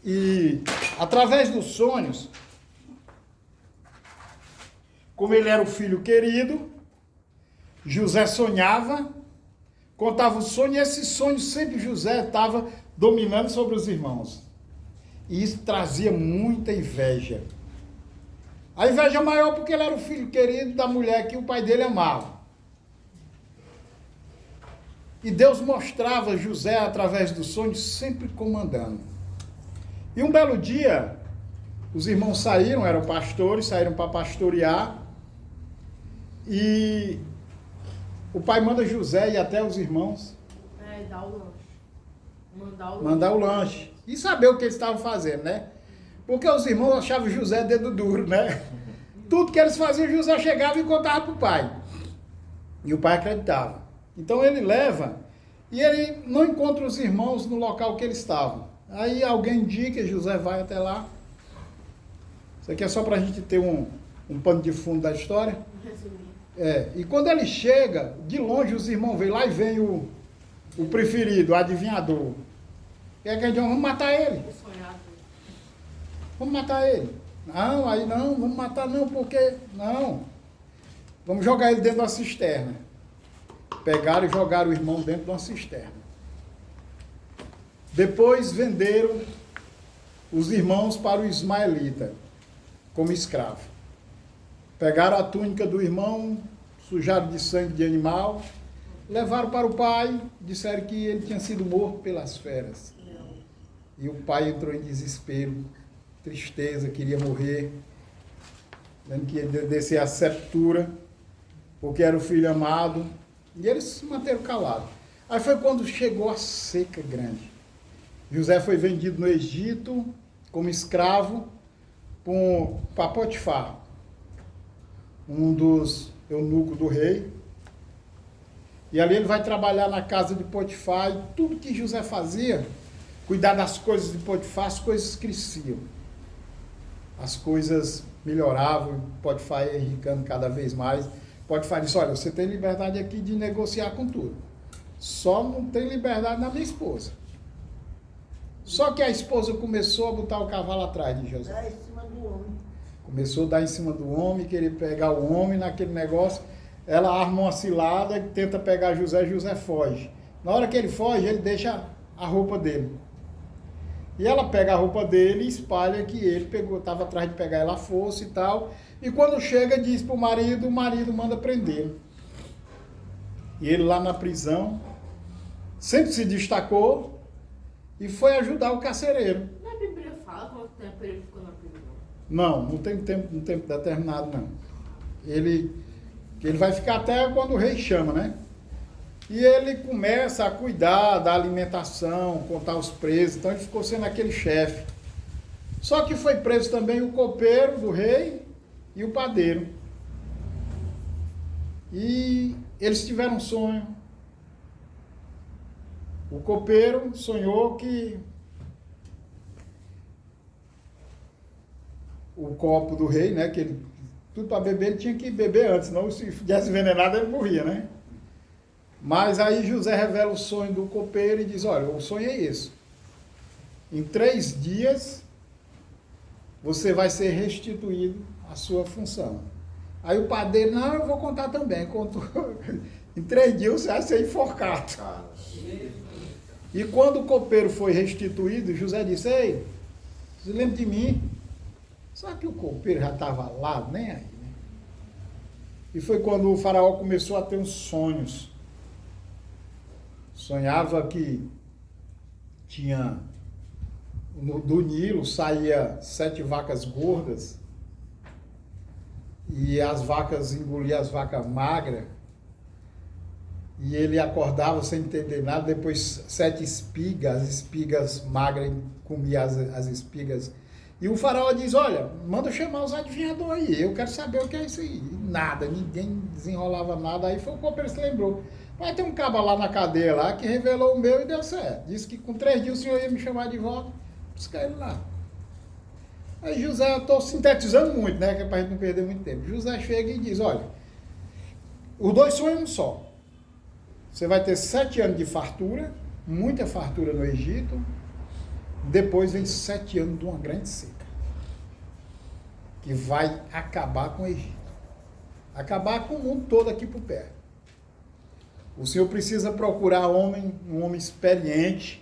E através dos sonhos, como ele era o filho querido, José sonhava, contava o sonho, e esse sonho sempre José estava dominando sobre os irmãos. E isso trazia muita inveja. A inveja maior porque ele era o filho querido da mulher que o pai dele amava. E Deus mostrava José através dos sonhos sempre comandando. E um belo dia, os irmãos saíram, eram pastores, saíram para pastorear. E o pai manda José ir até os irmãos. Dar o lanche. Mandar o lanche. E saber o que eles estavam fazendo, né? Porque os irmãos achavam José dedo duro, né? Tudo que eles faziam, José chegava e contava para o pai. E o pai acreditava. Então ele leva e ele não encontra os irmãos no local que eles estavam. Aí alguém indica, José vai até lá. Isso aqui é só para a gente ter um pano de fundo da história. E quando ele chega, de longe os irmãos veem lá e vem o preferido, o adivinhador. E aí que vamos matar ele. Vamos matar ele. Não, aí não, vamos matar não, porque... Não. Vamos jogar ele dentro da cisterna. Pegaram e jogaram o irmão dentro de uma cisterna. Depois venderam os irmãos para o ismaelita, como escravo. Pegaram a túnica do irmão, sujaram de sangue de animal, levaram para o pai, disseram que ele tinha sido morto pelas feras. E o pai entrou em desespero, tristeza, queria morrer, dizendo que ia descer a sepultura, porque era o filho amado, e eles se manteram calados. Aí foi quando chegou a seca grande. José foi vendido no Egito como escravo para Potifar, um dos eunucos do rei. E ali ele vai trabalhar na casa de Potifar, e tudo que José fazia, cuidar das coisas de Potifar, as coisas cresciam. As coisas melhoravam, Potifar ia enricando cada vez mais. Potifar disse, olha, você tem liberdade aqui de negociar com tudo. Só não tem liberdade na minha esposa. Só que a esposa começou a botar o cavalo atrás de José. Dar em cima do homem. Começou a dar em cima do homem, querer pegar o homem naquele negócio. Ela arma uma cilada, tenta pegar José, José foge. Na hora que ele foge, ele deixa a roupa dele. E ela pega a roupa dele e espalha que ele estava atrás de pegar ela à força e tal. E quando chega, diz para o marido manda prender. E ele lá na prisão, sempre se destacou e foi ajudar o carcereiro. Na Bíblia fala quanto tempo ele ficou na prisão? Não tem tempo determinado, não. Ele vai ficar até quando o rei chama, né? E ele começa a cuidar da alimentação, contar os presos, então ele ficou sendo aquele chefe. Só que foi preso também o copeiro do rei e o padeiro. E eles tiveram um sonho. O copeiro sonhou que o copo do rei, né, que ele, tudo para beber, ele tinha que beber antes, senão se tivesse envenenado ele morria, né? Mas aí José revela o sonho do copeiro e diz, olha, o sonho é isso. Em 3 dias, você vai ser restituído à sua função. Aí o padeiro, não, eu vou contar também. Contou. Em 3 dias você vai ser enforcado. E quando o copeiro foi restituído, José disse, ei, você lembra de mim? Só que o copeiro já estava lá, nem aí, né? E foi quando o faraó começou a ter uns sonhos. Sonhava que tinha, do Nilo saía 7 vacas gordas e as vacas engoliam as vacas magras e ele acordava sem entender nada, depois 7 espigas, as espigas magras comiam as espigas. E o faraó diz, olha, manda chamar os adivinhadores aí, eu quero saber o que é isso aí. E nada, ninguém desenrolava nada, aí foi o copeiro que se lembrou. Vai ter um caba lá na cadeia lá que revelou o meu e deu certo. Disse que com 3 dias o senhor ia me chamar de volta, buscar ele lá. Aí José, eu estou sintetizando muito, né? Que é para a gente não perder muito tempo. José chega e diz, olha, os 2 sonhos um só. Você vai ter 7 anos de fartura, muita fartura no Egito, Depois vem 7 anos de uma grande seca, que vai acabar com o Egito. Acabar com o mundo todo aqui por perto. O Senhor precisa procurar um homem experiente,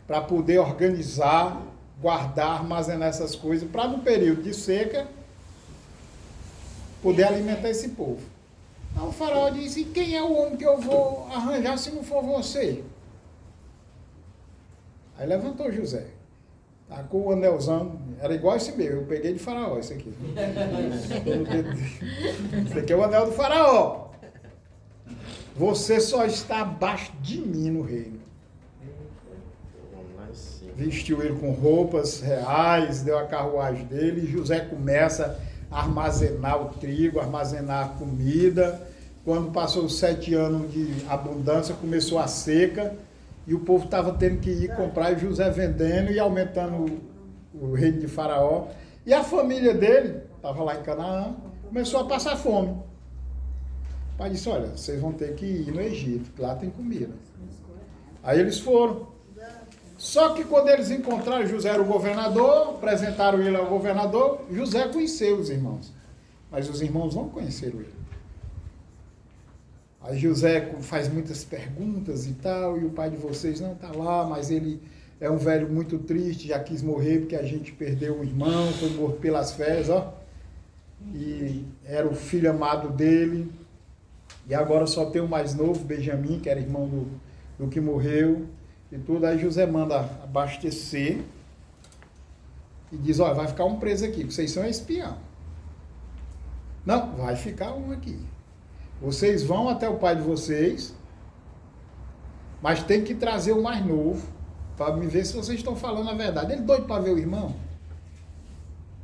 para poder organizar, guardar, armazenar essas coisas, para no período de seca, poder alimentar esse povo. Então o faraó disse: quem é o homem que eu vou arranjar se não for você? Aí levantou José, tacou o anelzão, era igual esse meu, eu peguei de faraó esse aqui. Esse aqui é o anel do faraó. Você só está abaixo de mim no reino. Vestiu ele com roupas reais, deu a carruagem dele, e José começa a armazenar o trigo, armazenar a comida. Quando passou os 7 anos de abundância, começou a seca, e o povo estava tendo que ir comprar, e José vendendo e aumentando o reino de Faraó. E a família dele, estava lá em Canaã, começou a passar fome. O pai disse: olha, vocês vão ter que ir no Egito, que lá tem comida. Aí eles foram. Só que quando eles encontraram, José era o governador, apresentaram ele ao governador, José conheceu os irmãos, mas os irmãos não conheceram ele. Aí José faz muitas perguntas e tal, e o pai de vocês não está lá, mas ele é um velho muito triste, já quis morrer porque a gente perdeu um irmão, foi morto pelas fezes, ó, e era o filho amado dele, e agora só tem o mais novo, Benjamim, que era irmão do que morreu, e tudo. Aí José manda abastecer e diz: olha, vai ficar um preso aqui, porque vocês são espião. Não, vai ficar um aqui. Vocês vão até o pai de vocês, mas tem que trazer o mais novo, para me ver se vocês estão falando a verdade. Ele doido para ver o irmão.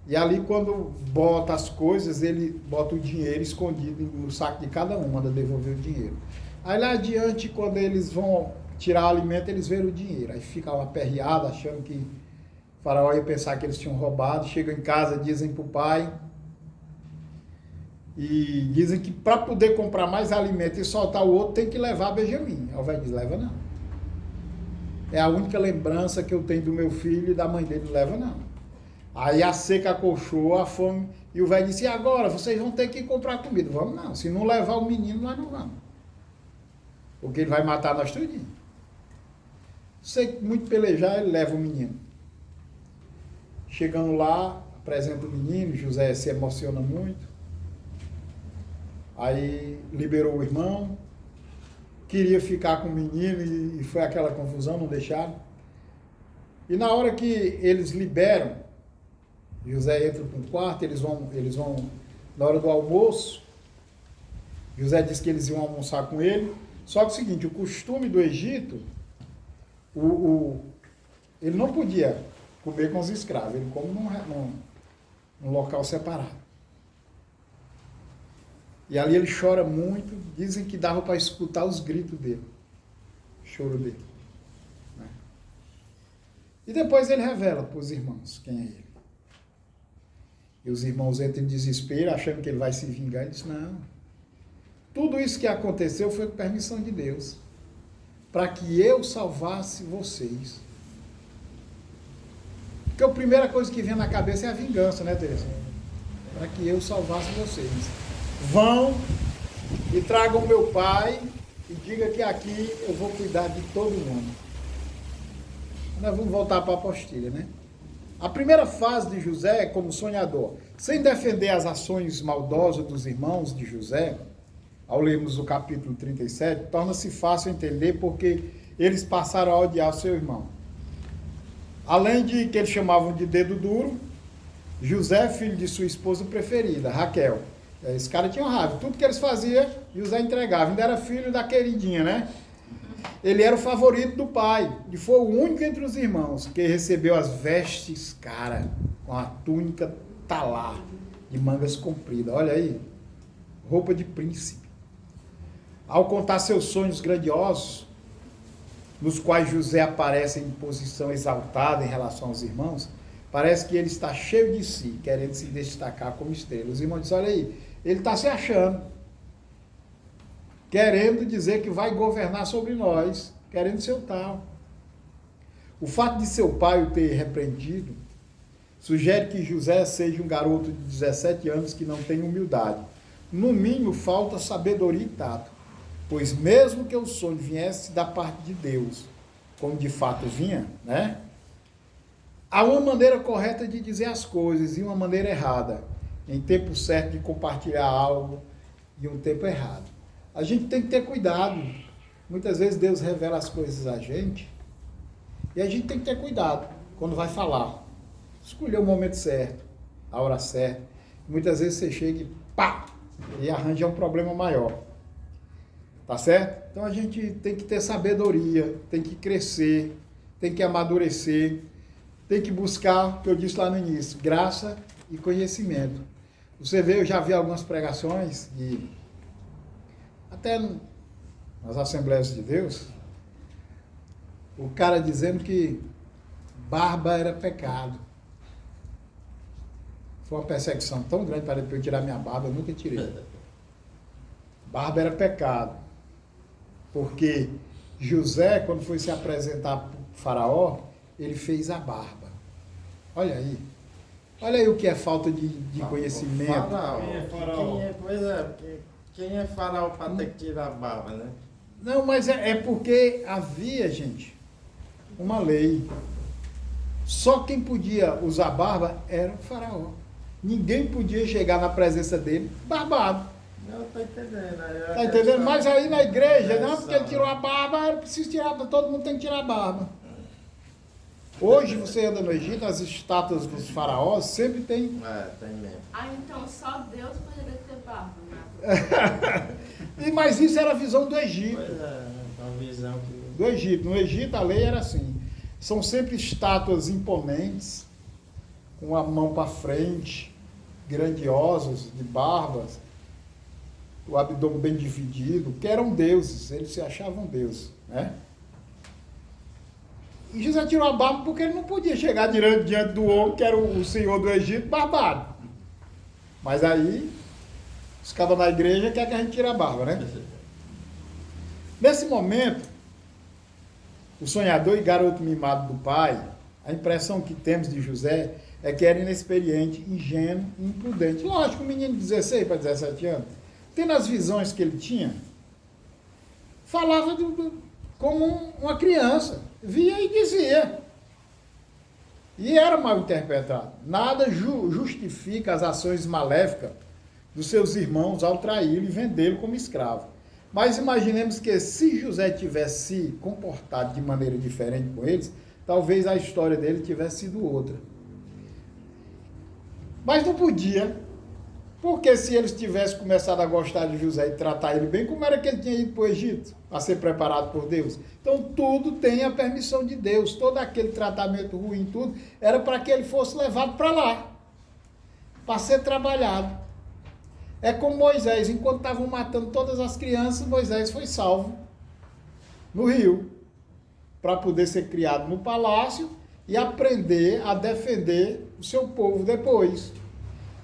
E ali, quando bota as coisas, ele bota o dinheiro escondido no saco de cada um, manda devolver o dinheiro. Aí lá adiante, quando eles vão tirar o alimento, eles veem o dinheiro. Aí fica uma aperreada, achando que o faraó ia pensar que eles tinham roubado. Chegam em casa, dizem para o pai, e dizem que para poder comprar mais alimento e soltar o outro, tem que levar Benjamim. Aí o velho diz: leva não. É a única lembrança que eu tenho do meu filho e da mãe dele, não leva não. Aí a seca acolchou, a fome, e o velho disse: e agora? Vocês vão ter que comprar comida. Vamos não, se não levar o menino, nós não vamos. Porque ele vai matar nós tudinho. Sei que muito pelejar, ele leva o menino. Chegando lá, apresenta o menino, José se emociona muito. Aí liberou o irmão, queria ficar com o menino e foi aquela confusão, não deixaram. E na hora que eles liberam, José entra para um quarto, eles vão, na hora do almoço, José disse que eles iam almoçar com ele. Só que é o seguinte, o costume do Egito, ele não podia comer com os escravos, ele come num local separado. E ali ele chora muito, dizem que dava para escutar os gritos dele, o choro dele. Né? E depois ele revela para os irmãos quem é ele. E os irmãos entram em desespero, achando que ele vai se vingar. Ele diz: não, tudo isso que aconteceu foi com permissão de Deus, para que eu salvasse vocês. Porque a primeira coisa que vem na cabeça é a vingança, né, Teresa? Para que eu salvasse vocês. Vão e tragam meu pai e diga que aqui eu vou cuidar de todo mundo. Nós vamos voltar para a apostilha, né? A primeira fase de José é como sonhador. Sem defender as ações maldosas dos irmãos de José, ao lermos o capítulo 37, torna-se fácil entender porque eles passaram a odiar o seu irmão. Além de que eles chamavam de dedo duro, José, filho de sua esposa preferida, Raquel. Esse cara tinha raiva. Tudo que eles faziam, José entregava. Ainda era filho da queridinha, né? Ele era o favorito do pai. E foi o único entre os irmãos que recebeu as vestes caras, com a túnica talar, de mangas compridas. Olha aí, roupa de príncipe. Ao contar seus sonhos grandiosos, nos quais José aparece em posição exaltada em relação aos irmãos, parece que ele está cheio de si, querendo se destacar como estrela. Os irmãos dizem: olha aí, ele está se achando, querendo dizer que vai governar sobre nós, querendo ser o tal. O fato de seu pai o ter repreendido sugere que José seja um garoto de 17 anos que não tem humildade. No mínimo, falta sabedoria e tato, pois mesmo que o sonho viesse da parte de Deus, como de fato vinha, né? Há uma maneira correta de dizer as coisas e uma maneira errada, em tempo certo de compartilhar algo e um tempo errado. A gente tem que ter cuidado. Muitas vezes Deus revela as coisas a gente e a gente tem que ter cuidado quando vai falar. Escolher o momento certo, a hora certa. Muitas vezes você chega e pá! E arranja um problema maior. Tá certo? Então a gente tem que ter sabedoria, tem que crescer, tem que amadurecer, tem que buscar, o que eu disse lá no início, graça e conhecimento. Você vê, eu já vi algumas pregações, até nas Assembleias de Deus, o cara dizendo que barba era pecado. Foi uma perseguição tão grande para eu tirar minha barba, eu nunca tirei. Barba era pecado. Porque José, quando foi se apresentar para o faraó, ele fez a barba. Olha aí. Olha aí o que é falta de conhecimento. Faraó. Quem é faraó? Quem é faraó para ter que tirar a barba, né? Não, mas é porque havia, gente, uma lei. Só quem podia usar barba era o faraó. Ninguém podia chegar na presença dele barbado. Não, tô entendendo. Tá entendendo? Mas aí na igreja, não, porque ele tirou a barba, era preciso tirar, todo mundo tem que tirar a barba. Hoje você anda no Egito, as estátuas dos faraós sempre tem. Tem mesmo. Ah, então só Deus poderia ter barba, né? Mas isso era a visão do Egito. Pois é, uma visão que... Do Egito. No Egito a lei era assim. São sempre estátuas imponentes, com a mão para frente, grandiosas, de barbas, o abdômen bem dividido, que eram deuses, eles se achavam deuses, né? E José tirou a barba porque ele não podia chegar diante do homem, que era o senhor do Egito, barbado. Mas aí, os cabas na igreja querem que a gente tire a barba, né? Nesse momento, o sonhador e garoto mimado do pai, a impressão que temos de José é que era inexperiente, ingênuo e imprudente. Lógico, um menino de 16 para 17 anos, tendo as visões que ele tinha, falava como uma criança, via e dizia. E era mal interpretado. Nada justifica as ações maléficas dos seus irmãos ao traí-lo e vendê-lo como escravo. Mas imaginemos que se José tivesse se comportado de maneira diferente com eles, talvez a história dele tivesse sido outra. Mas não podia, porque se eles tivessem começado a gostar de José e tratar ele bem, como era que ele tinha ido para o Egito, a ser preparado por Deus? Então tudo tem a permissão de Deus, todo aquele tratamento ruim, tudo, era para que ele fosse levado para lá, para ser trabalhado. É como Moisés, enquanto estavam matando todas as crianças, Moisés foi salvo no rio, para poder ser criado no palácio e aprender a defender o seu povo depois.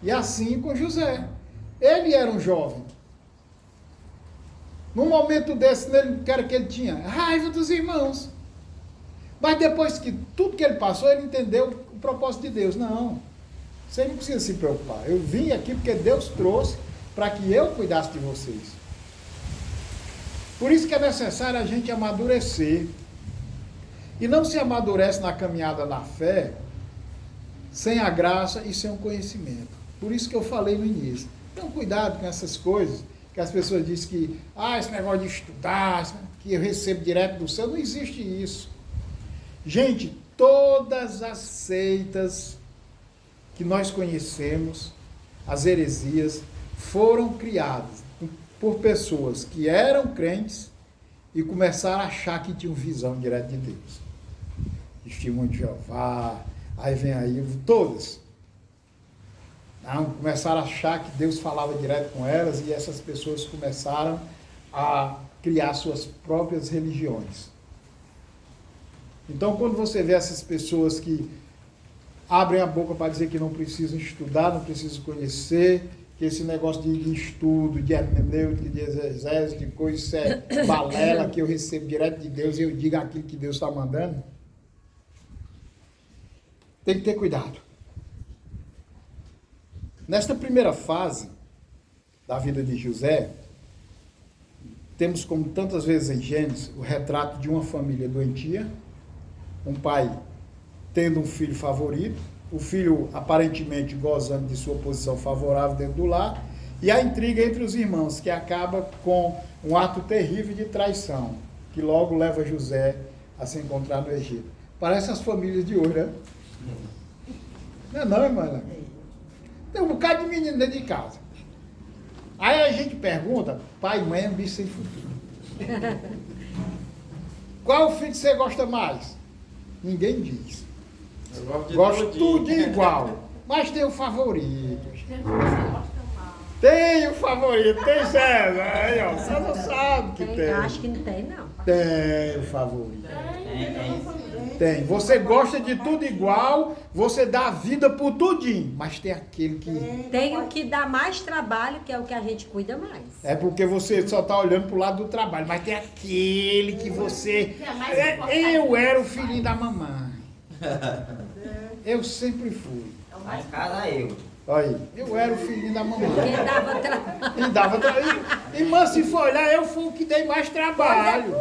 E assim com José. Ele era um jovem. Num momento desse, o que era que ele tinha? Raiva dos irmãos. Mas depois que tudo que ele passou, ele entendeu o propósito de Deus. Não, você não precisa se preocupar. Eu vim aqui porque Deus trouxe para que eu cuidasse de vocês. Por isso que é necessário a gente amadurecer. E não se amadurece na caminhada na fé sem a graça e sem o conhecimento. Por isso que eu falei no início. Então, cuidado com essas coisas, que as pessoas dizem que, esse negócio de estudar, que eu recebo direto do céu, não existe isso. Gente, todas as seitas que nós conhecemos, as heresias, foram criadas por pessoas que eram crentes e começaram a achar que tinham visão direta de Deus. Testemunho de Jeová, aí vem aí, todas. Não, começaram a achar que Deus falava direto com elas e essas pessoas começaram a criar suas próprias religiões. Então, quando você vê essas pessoas que abrem a boca para dizer que não precisam estudar, não precisam conhecer, que esse negócio de estudo, de hermenêutica, de exegese, de coisa, isso é balela que eu recebo direto de Deus e eu digo aquilo que Deus está mandando. tem que ter cuidado. Nesta primeira fase da vida de José, temos, como tantas vezes em Gênesis, o retrato de uma família doentia, um pai tendo um filho favorito, o filho aparentemente gozando de sua posição favorável dentro do lar, e a intriga entre os irmãos, que acaba com um ato terrível de traição, que logo leva José a se encontrar no Egito. Parece as famílias de hoje, né? Não é não, irmã? Tem um bocado de menino dentro de casa. Aí a gente pergunta, pai e mãe é um bicho sem futuro. Qual filho que você gosta mais? Ninguém diz. Gosto tudo igual, mas tem o favorito. Tem que você gosta mal. Tem o favorito, tem César. Aí, ó, você não sabe que tem. Acho que não tem, não. Tem o favorito. Tem. Tem. Você gosta de tudo igual, você dá a vida por tudinho, mas tem aquele que... Tem o que dá mais trabalho, que é o que a gente cuida mais. É porque você só está olhando pro lado do trabalho, mas tem aquele que você... Eu era o filhinho da mamãe. Eu sempre fui. Lá em casa eu. Olha aí, eu era o filhinho da mamãe. Porque dava trabalho. E dava trabalho. Irmã, se for olhar, eu fui o que dei mais trabalho.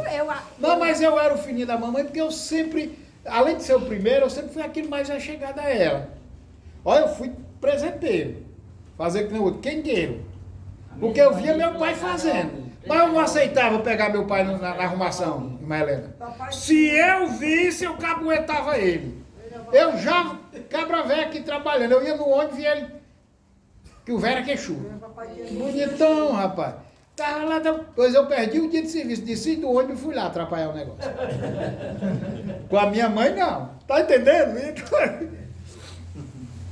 Não, mas eu era o filhinho da mamãe porque eu sempre, além de ser o primeiro, eu sempre fui aquele mais achegado a ela. Olha, eu fui presenteiro. Fazer que nem o outro, quengueiro. Porque eu via meu pai fazendo. Mas eu não aceitava pegar meu pai na arrumação, irmã Helena. Se eu visse, eu cabuetava ele. Eu já, cabra velho aqui trabalhando, eu ia no ônibus e ele... Que o velho era queixudo. Bonitão, rapaz. Tava lá, depois eu perdi o dia de serviço, desci do ônibus e fui lá atrapalhar o negócio. Com a minha mãe, não. Tá entendendo?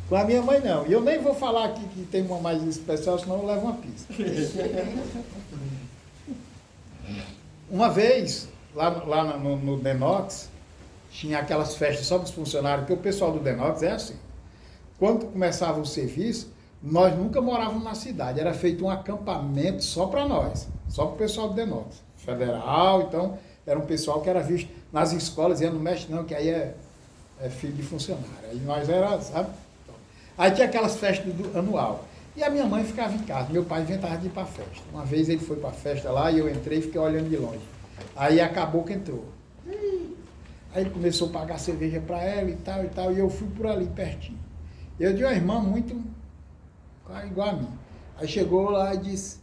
Com a minha mãe, não. E eu nem vou falar aqui que tem uma mais especial, senão eu levo uma pista. Uma vez, lá no Denox, tinha aquelas festas só dos funcionários, porque o pessoal do Denox é assim. Quando começava o serviço, nós nunca morávamos na cidade, era feito um acampamento só para nós, só para o pessoal do Denox, federal, então era um pessoal que era visto nas escolas, e não mexe não, que aí é filho de funcionário, aí nós era, sabe? Aí tinha aquelas festas do anual, e a minha mãe ficava em casa, meu pai inventava de ir para a festa. Uma vez ele foi para a festa lá, e eu entrei e fiquei olhando de longe, aí acabou que entrou. Aí ele começou a pagar cerveja para ela e tal, e eu fui por ali pertinho. Eu tinha uma irmã muito igual a mim. Aí chegou lá e disse,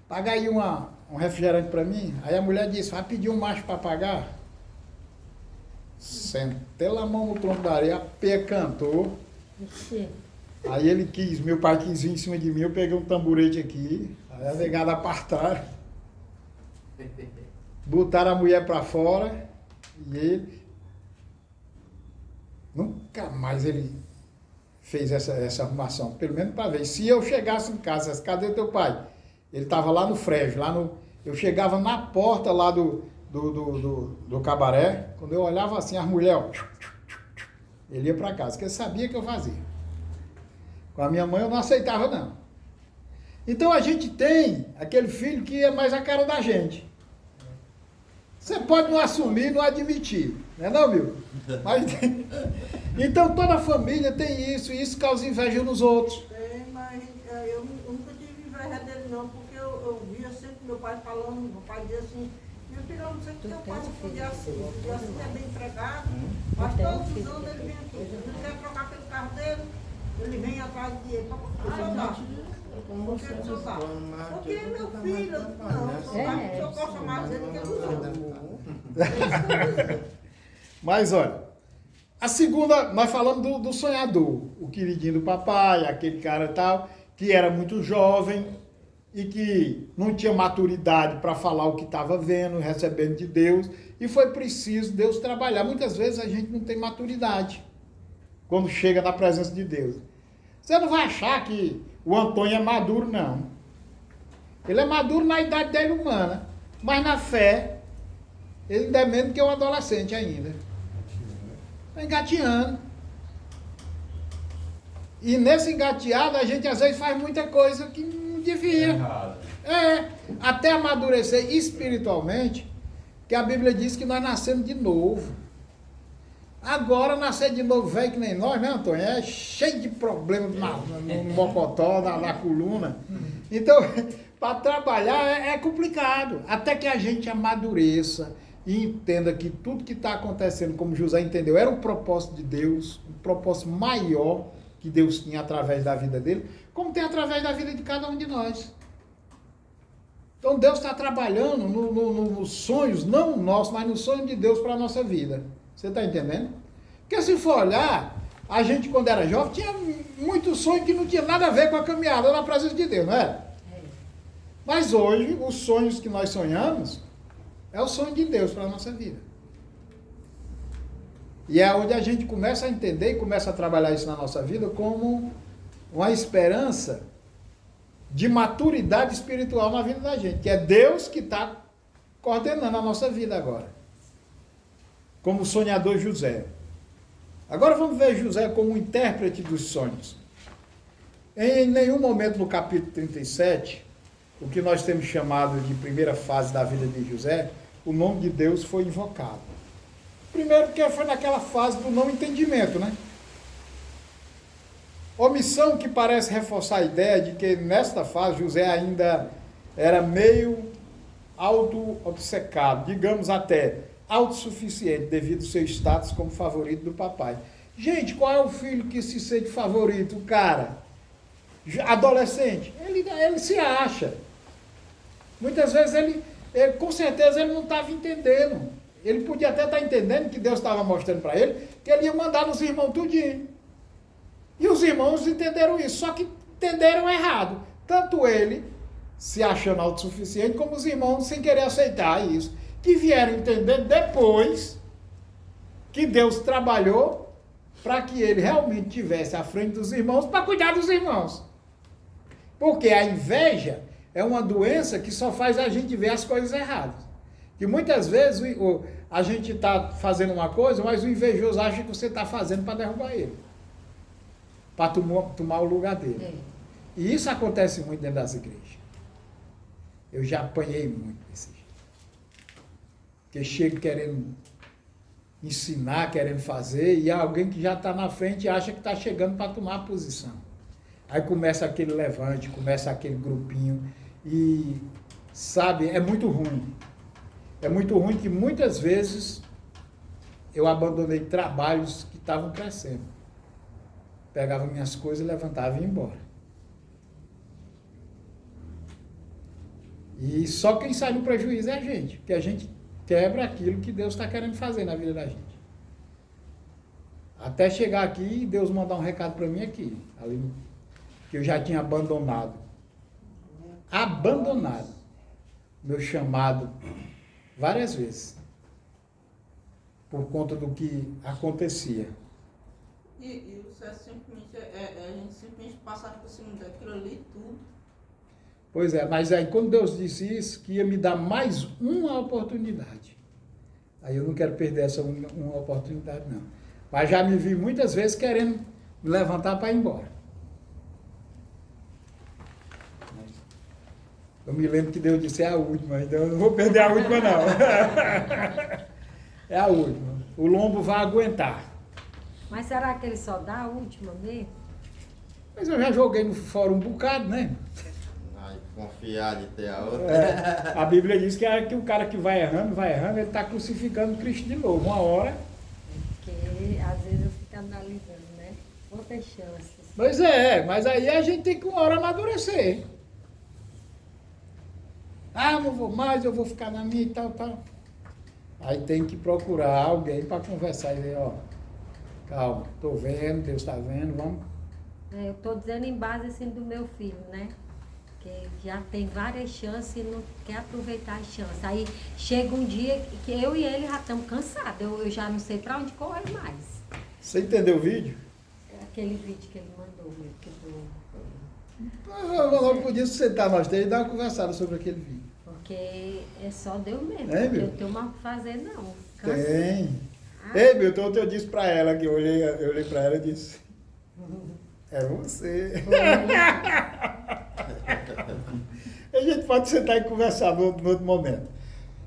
paga aí um refrigerante para mim. Aí a mulher disse, vai pedir um macho para pagar? Sentei a mão no tronco da areia, a pé cantou. Aí ele quis, meu pai quis vir em cima de mim, eu peguei um tamborete aqui, aí a negada apartaram, botaram a mulher para fora, e ele, nunca mais ele fez essa arrumação, pelo menos para ver. Se eu chegasse em casa, cadê teu pai? Ele estava lá no Frege, eu chegava na porta lá do cabaré, quando eu olhava assim, as mulheres, ele ia para casa, porque ele sabia que eu fazia. Com a minha mãe eu não aceitava, não. Então a gente tem aquele filho que é mais a cara da gente. Você pode não assumir, não admitir, não é não, meu? Mas, então toda a família tem isso, e isso causa inveja nos outros. Tem, mas eu nunca tive inveja dele não, porque eu via sempre meu pai falando, meu pai dizia assim, meu filho, eu não sei que teu pai não podia assim é bem empregado, mas todos os anos ele vem aqui, ele quer trocar pelo carro dele, ele vem atrás de ele, para funcionar. Porque é meu filho, não, eu gosto mais dele que dos outros. Mas olha, a segunda, nós falamos do sonhador, o queridinho do papai, aquele cara tal, que era muito jovem e que não tinha maturidade para falar o que estava vendo, recebendo de Deus, e foi preciso Deus trabalhar. Muitas vezes a gente não tem maturidade quando chega na presença de Deus. Você não vai achar que o Antônio é maduro, não. Ele é maduro na idade dele humana, mas na fé, ele ainda é menos que um adolescente ainda. Está engateando. E nesse engateado, a gente às vezes faz muita coisa que não devia. Até amadurecer espiritualmente, que a Bíblia diz que nós nascemos de novo. Agora, nascer de novo velho que nem nós, né, Antônio? É cheio de problemas no mocotó, na coluna. Então, para trabalhar é complicado. Até que a gente amadureça e entenda que tudo que está acontecendo, como José entendeu, era um propósito de Deus, um propósito maior que Deus tinha através da vida dele, como tem através da vida de cada um de nós. Então, Deus está trabalhando nos sonhos, não nossos, mas no sonho de Deus para a nossa vida. Você está entendendo? Porque se for olhar, a gente quando era jovem tinha muito sonho que não tinha nada a ver com a caminhada na presença de Deus, não era? Mas hoje, os sonhos que nós sonhamos é o sonho de Deus para a nossa vida. E é onde a gente começa a entender e começa a trabalhar isso na nossa vida como uma esperança de maturidade espiritual na vida da gente, que é Deus que está coordenando a nossa vida agora. Como o sonhador José. Agora vamos ver José como intérprete dos sonhos. Em nenhum momento no capítulo 37, o que nós temos chamado de primeira fase da vida de José, o nome de Deus foi invocado. Primeiro porque foi naquela fase do não entendimento, né? Omissão que parece reforçar a ideia de que nesta fase José ainda era meio auto-obcecado, digamos até autossuficiente, devido ao seu status como favorito do papai. Gente, qual é o filho que se sente favorito? O cara, adolescente, ele se acha. Muitas vezes ele com certeza ele não estava entendendo. Ele podia até estar entendendo que Deus estava mostrando para ele que ele ia mandar nos irmãos tudinho. E os irmãos entenderam isso, só que entenderam errado. Tanto ele, se achando autossuficiente, como os irmãos sem querer aceitar isso. Que vieram entender depois que Deus trabalhou para que ele realmente tivesse à frente dos irmãos para cuidar dos irmãos. Porque a inveja é uma doença que só faz a gente ver as coisas erradas. Que muitas vezes a gente está fazendo uma coisa, mas o invejoso acha que você está fazendo para derrubar ele. Para tomar o lugar dele. E isso acontece muito dentro das igrejas. Eu já apanhei muito desse jeito. Porque chega querendo ensinar, querendo fazer, e alguém que já está na frente acha que está chegando para tomar a posição. Aí começa aquele levante, começa aquele grupinho, e, sabe, é muito ruim. É muito ruim que muitas vezes eu abandonei trabalhos que estavam crescendo. Pegava minhas coisas, levantava e ia embora. E só quem sai no prejuízo é a gente, porque a gente quebra aquilo que Deus está querendo fazer na vida da gente. Até chegar aqui e Deus mandar um recado para mim aqui, ali, que eu já tinha abandonado meu chamado várias vezes, por conta do que acontecia. E você simplesmente, a gente simplesmente passar por cima daquilo ali tudo. Pois é, mas aí quando Deus disse isso, que ia me dar mais uma oportunidade. Aí eu não quero perder essa uma oportunidade, não. Mas já me vi muitas vezes querendo me levantar para ir embora. Eu me lembro que Deus disse, é a última, então eu não vou perder a última, não. É a última. O lombo vai aguentar. Mas será que ele só dá a última mesmo? Mas eu já joguei no fórum um bocado, né? Vai confiar de ter a outra. A Bíblia diz que o cara que vai errando, ele está crucificando Cristo de novo. Uma hora. Porque às vezes eu fico analisando, né? Quantas chances. Pois é, mas aí a gente tem que uma hora amadurecer. Ah, não vou mais, eu vou ficar na minha e tal. Aí tem que procurar alguém para conversar e dizer, ó, calma, estou vendo, Deus está vendo, vamos. Eu estou dizendo em base assim do meu filho, né? Que já tem várias chances e não quer aproveitar as chances. Aí chega um dia que eu e ele já estamos cansados, eu já não sei para onde correr mais. Você entendeu o vídeo? Aquele vídeo que ele mandou, meu, que Eu podia sentar nós três e dar uma conversada sobre aquele vídeo. Porque é só Deus mesmo, É, porque meu? eu tenho mais o que fazer, não. Tem. Ei, Milton, ontem eu disse para ela, que eu olhei para ela e disse, é você. A gente pode sentar e conversar no outro momento.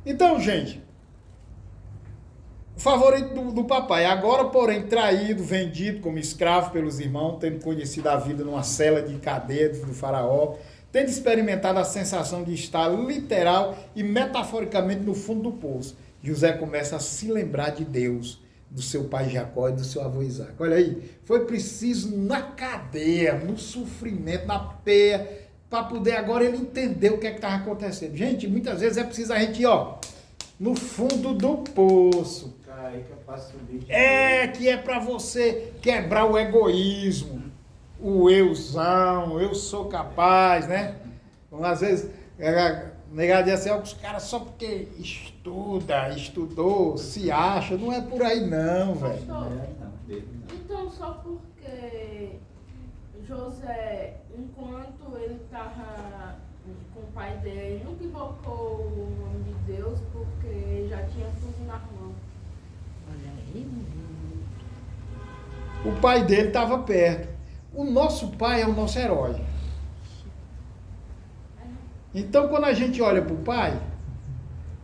Então, gente, o favorito do papai. Agora, porém, traído, vendido como escravo pelos irmãos, tendo conhecido a vida numa cela de cadeia do faraó, tendo experimentado a sensação de estar literal e metaforicamente no fundo do poço. José começa a se lembrar de Deus, do seu pai Jacó e do seu avô Isaac. Olha aí, foi preciso na cadeia, no sofrimento, na peia, para poder agora ele entender o que estava acontecendo. Gente, muitas vezes é preciso a gente ir, ó, no fundo do poço. Cai, que eu passo subir. Que é para você quebrar o egoísmo, o euzão, eu sou capaz, né? Então, às vezes, negado diz assim, os caras só porque estudou, se acha, não é por aí não, velho. Então, só porque José, enquanto ele estava com o pai dele, nunca invocou o nome de Deus, porque já tinha tudo na mão. Olha aí, O pai dele estava perto. O nosso pai é o nosso herói. Então, quando a gente olha para o pai,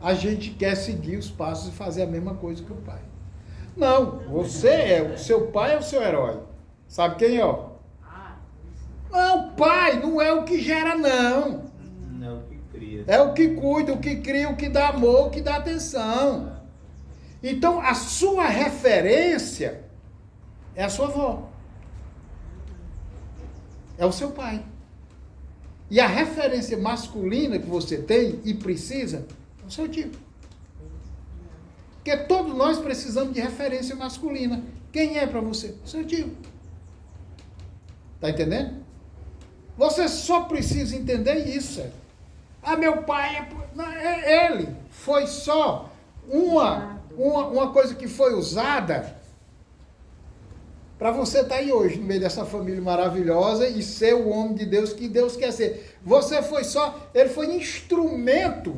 a gente quer seguir os passos e fazer a mesma coisa que o pai. Não, o seu pai é o seu herói. Sabe quem é? Ó? Não, o pai não é o que gera, não. Não é o que cria. É o que cuida, o que cria, o que dá amor, o que dá atenção. Então, a sua referência é a sua avó. É o seu pai. E a referência masculina que você tem e precisa é o seu tio. Porque todos nós precisamos de referência masculina. Quem é para você? O seu tio. Tá entendendo? Você só precisa entender isso. Meu pai é... Não, ele foi só uma coisa que foi usada para você estar aí hoje, no meio dessa família maravilhosa e ser o homem de Deus que Deus quer ser. Ele foi instrumento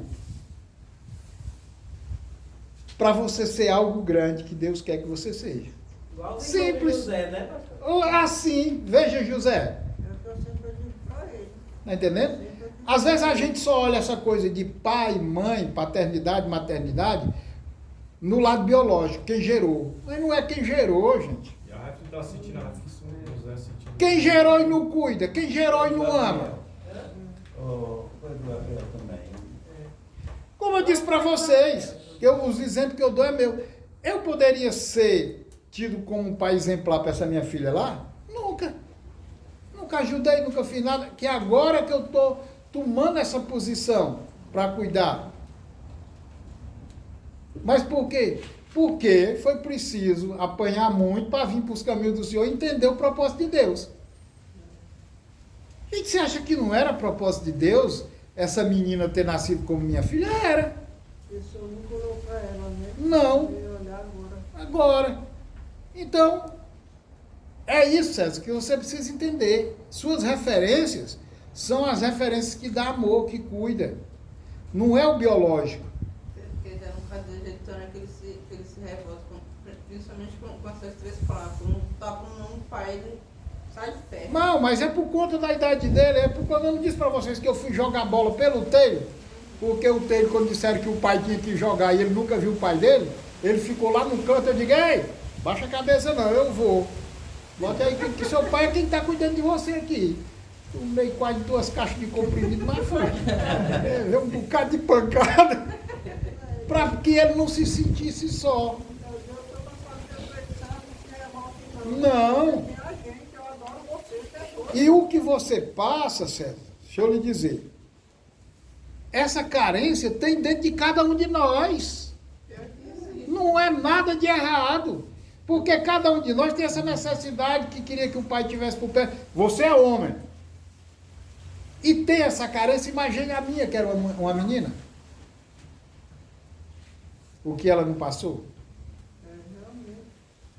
para você ser algo grande que Deus quer que você seja. Igual Simples. José, né, pastor? Assim, veja José. É o que eu sempre digo para ele. Tá entendendo? Às vezes a gente só olha essa coisa de pai, mãe, paternidade, maternidade, no lado biológico, quem gerou. Mas não é quem gerou, gente. E a Rafa está sentindo a aflição do José sentindo. Quem gerou e não cuida, quem gerou e não ama. O Gabriel também. Como eu disse para vocês, os exemplos que eu dou é meu. Eu poderia ser tido como um pai exemplar para essa minha filha lá? Nunca. Nunca ajudei, nunca fiz nada. Que agora que eu estou tomando essa posição para cuidar. Mas por quê? Porque foi preciso apanhar muito para vir para os caminhos do Senhor e entender o propósito de Deus. Gente, você acha que não era propósito de Deus essa menina ter nascido como minha filha? Era. Isso eu não colocou para ela, né? Não. Eu olhar agora. Agora. Então, é isso, César, que você precisa entender. Suas referências são as referências que dão amor, que cuida. Não é o biológico. Porque já não faz do jeito que ele se revolta, principalmente com essas três palavras. Não toca no nome do pai, ele sai de perto. Não, mas é por conta da idade dele, é por quando eu não disse para vocês que eu fui jogar bola pelo telho, porque o telho, quando disseram que o pai tinha que jogar e ele nunca viu o pai dele, ele ficou lá no canto, eu digo, ei, baixa a cabeça não, eu vou. Bota aí que seu pai é quem está cuidando de você aqui. Tomei quase 2 caixas de comprimido, mas foi. Veio um bocado de pancada, para que ele não se sentisse só. Não. E o que você passa, César, deixa eu lhe dizer, essa carência tem dentro de cada um de nós. Não é nada de errado. Porque cada um de nós tem essa necessidade que queria que o pai tivesse por perto. Você é homem. E tem essa carência, imagine a minha, que era uma menina. O que ela não passou.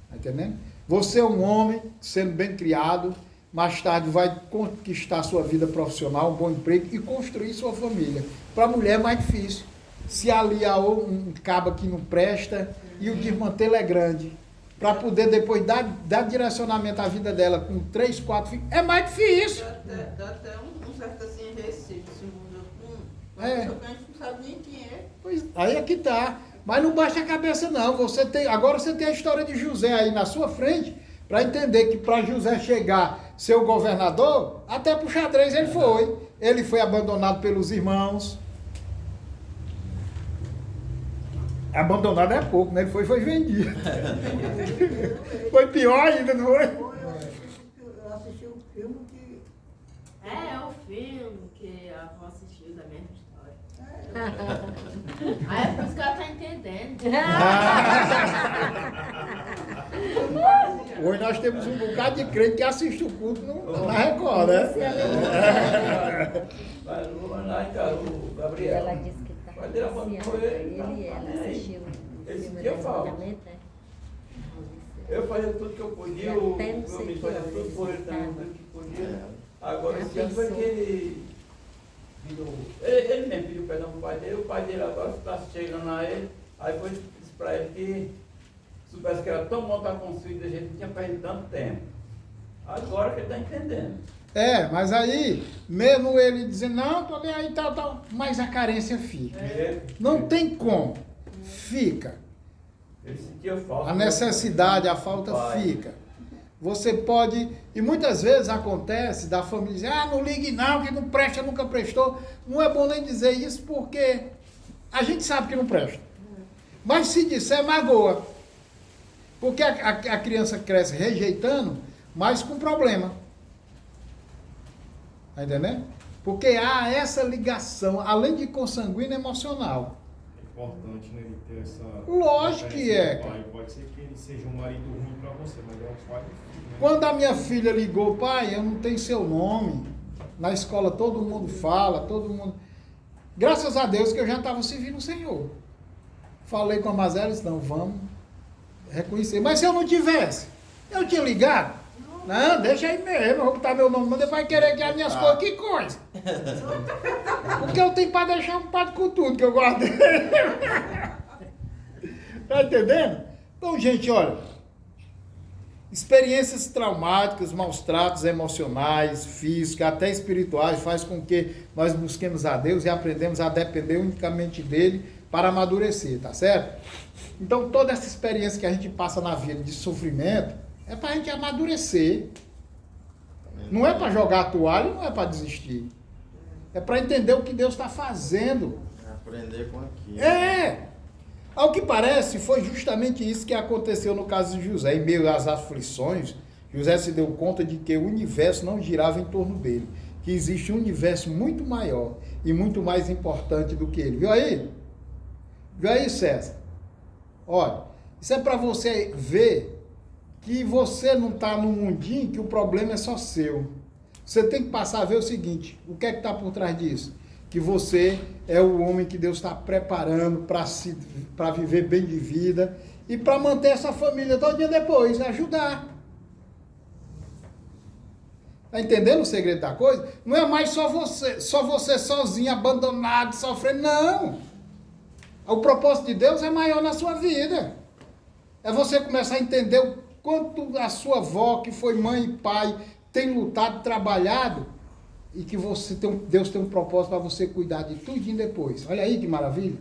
Está entendendo? Você é um homem, sendo bem criado, mais tarde vai conquistar sua vida profissional, um bom emprego e construir sua família. Para a mulher é mais difícil. Se aliar um cabo que não presta e o desmantelo é grande. Para poder depois dar direcionamento à vida dela com 3, 4 filhos, é mais difícil. Dá até um certo assim receio, se muda com É. uma pessoa que a gente não sabe nem quem é. Pois, aí é que tá. Mas não baixa a cabeça não. Agora você tem a história de José aí na sua frente, para entender que para José chegar, ser o governador, até pro xadrez ele foi. Ele foi abandonado pelos irmãos. Abandonado é pouco, né? Ele foi vendido. Foi pior ainda, não foi? Eu assisti um filme que... É o filme que a avó assistiu da mesma história. Aí é por isso que ela tá entendendo. Hoje nós temos um bocado de crente que assiste o culto na Record, né? Mas lá em casa, o Gabriel. Ela disse que está Mas ele abandonou ele. ele e ela assistiu o Esse filme dia eu do falo. casamento, né? Eu fazia tudo que eu podia, E o até não meu sei amigo que fazia horas tudo por ele ele também, estava. tudo que podia. Agora, Já esse ano foi pensou? que ele virou. Ele mesmo pediu perdão pro pai dele, o pai dele agora está chegando a ele, aí foi disse para ele que soubesse que era tão bom estar com os filhos da gente, não tinha perdido tanto tempo. Agora que ele está entendendo. Mas aí, mesmo ele dizendo, não, tô bem aí, tal, mas a carência fica. Não tem como. Fica. Ele sentia falta. A necessidade, a falta Pai. fica. Você pode, e muitas vezes acontece da família dizer, não ligue não, que não presta, nunca prestou. Não é bom nem dizer isso porque a gente sabe que não presta. Mas se disser, magoa. Porque a criança cresce rejeitando, mas com problema. Tá entendendo? Porque há essa ligação, além de consanguínea, emocional. É importante, né, ele ter essa... Lógico que é, pai. Pode ser que ele seja um marido ruim pra você, mas é um pai do filho, né? Quando a minha filha ligou, pai, eu não tenho seu nome. Na escola todo mundo fala, todo mundo... Graças a Deus que eu já estava servindo o Senhor. Falei com a Mazela, disse, não, vamos reconhecer. Mas se eu não tivesse, eu tinha ligado. Não, deixa aí mesmo, eu vou botar meu nome, mas depois vai querer que as minhas coisas, que coisa. Porque eu tenho para deixar um pato com tudo que eu guardei. Tá entendendo? Então, gente, olha, experiências traumáticas, maus tratos emocionais, físicos, até espirituais, faz com que nós busquemos a Deus e aprendemos a depender unicamente dele para amadurecer, tá certo? Então, toda essa experiência que a gente passa na vida de sofrimento é para a gente amadurecer. Não é para jogar a toalha, não é para desistir. É para entender o que Deus está fazendo. Aprender com aquilo. Ao que parece, foi justamente isso que aconteceu no caso de José. Em meio às aflições, José se deu conta de que o universo não girava em torno dele. Que existe um universo muito maior e muito mais importante do que ele. Viu aí? Viu aí, César? Olha, isso é para você ver que você não está num mundinho que o problema é só seu. Você tem que passar a ver o seguinte, o que é que está por trás disso? Que você é o homem que Deus está preparando para viver bem de vida e para manter essa família todo dia depois, ajudar. Está entendendo o segredo da coisa? Não é mais só você sozinho, abandonado, sofrendo, não. O propósito de Deus é maior na sua vida. É você começar a entender o quanto a sua avó, que foi mãe e pai, tem lutado, trabalhado, e que Deus tem um propósito para você cuidar de tudinho depois. Olha aí que maravilha.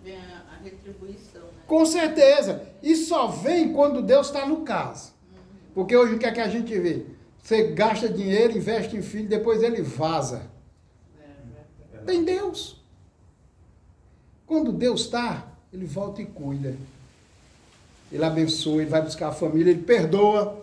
Vem a retribuição, né? Com certeza. E só vem quando Deus está no caso. Porque hoje o que é que a gente vê? Você gasta dinheiro, investe em filho, depois ele vaza. Tem Deus. Quando Deus está, ele volta e cuida. Ele abençoa, ele vai buscar a família, ele perdoa.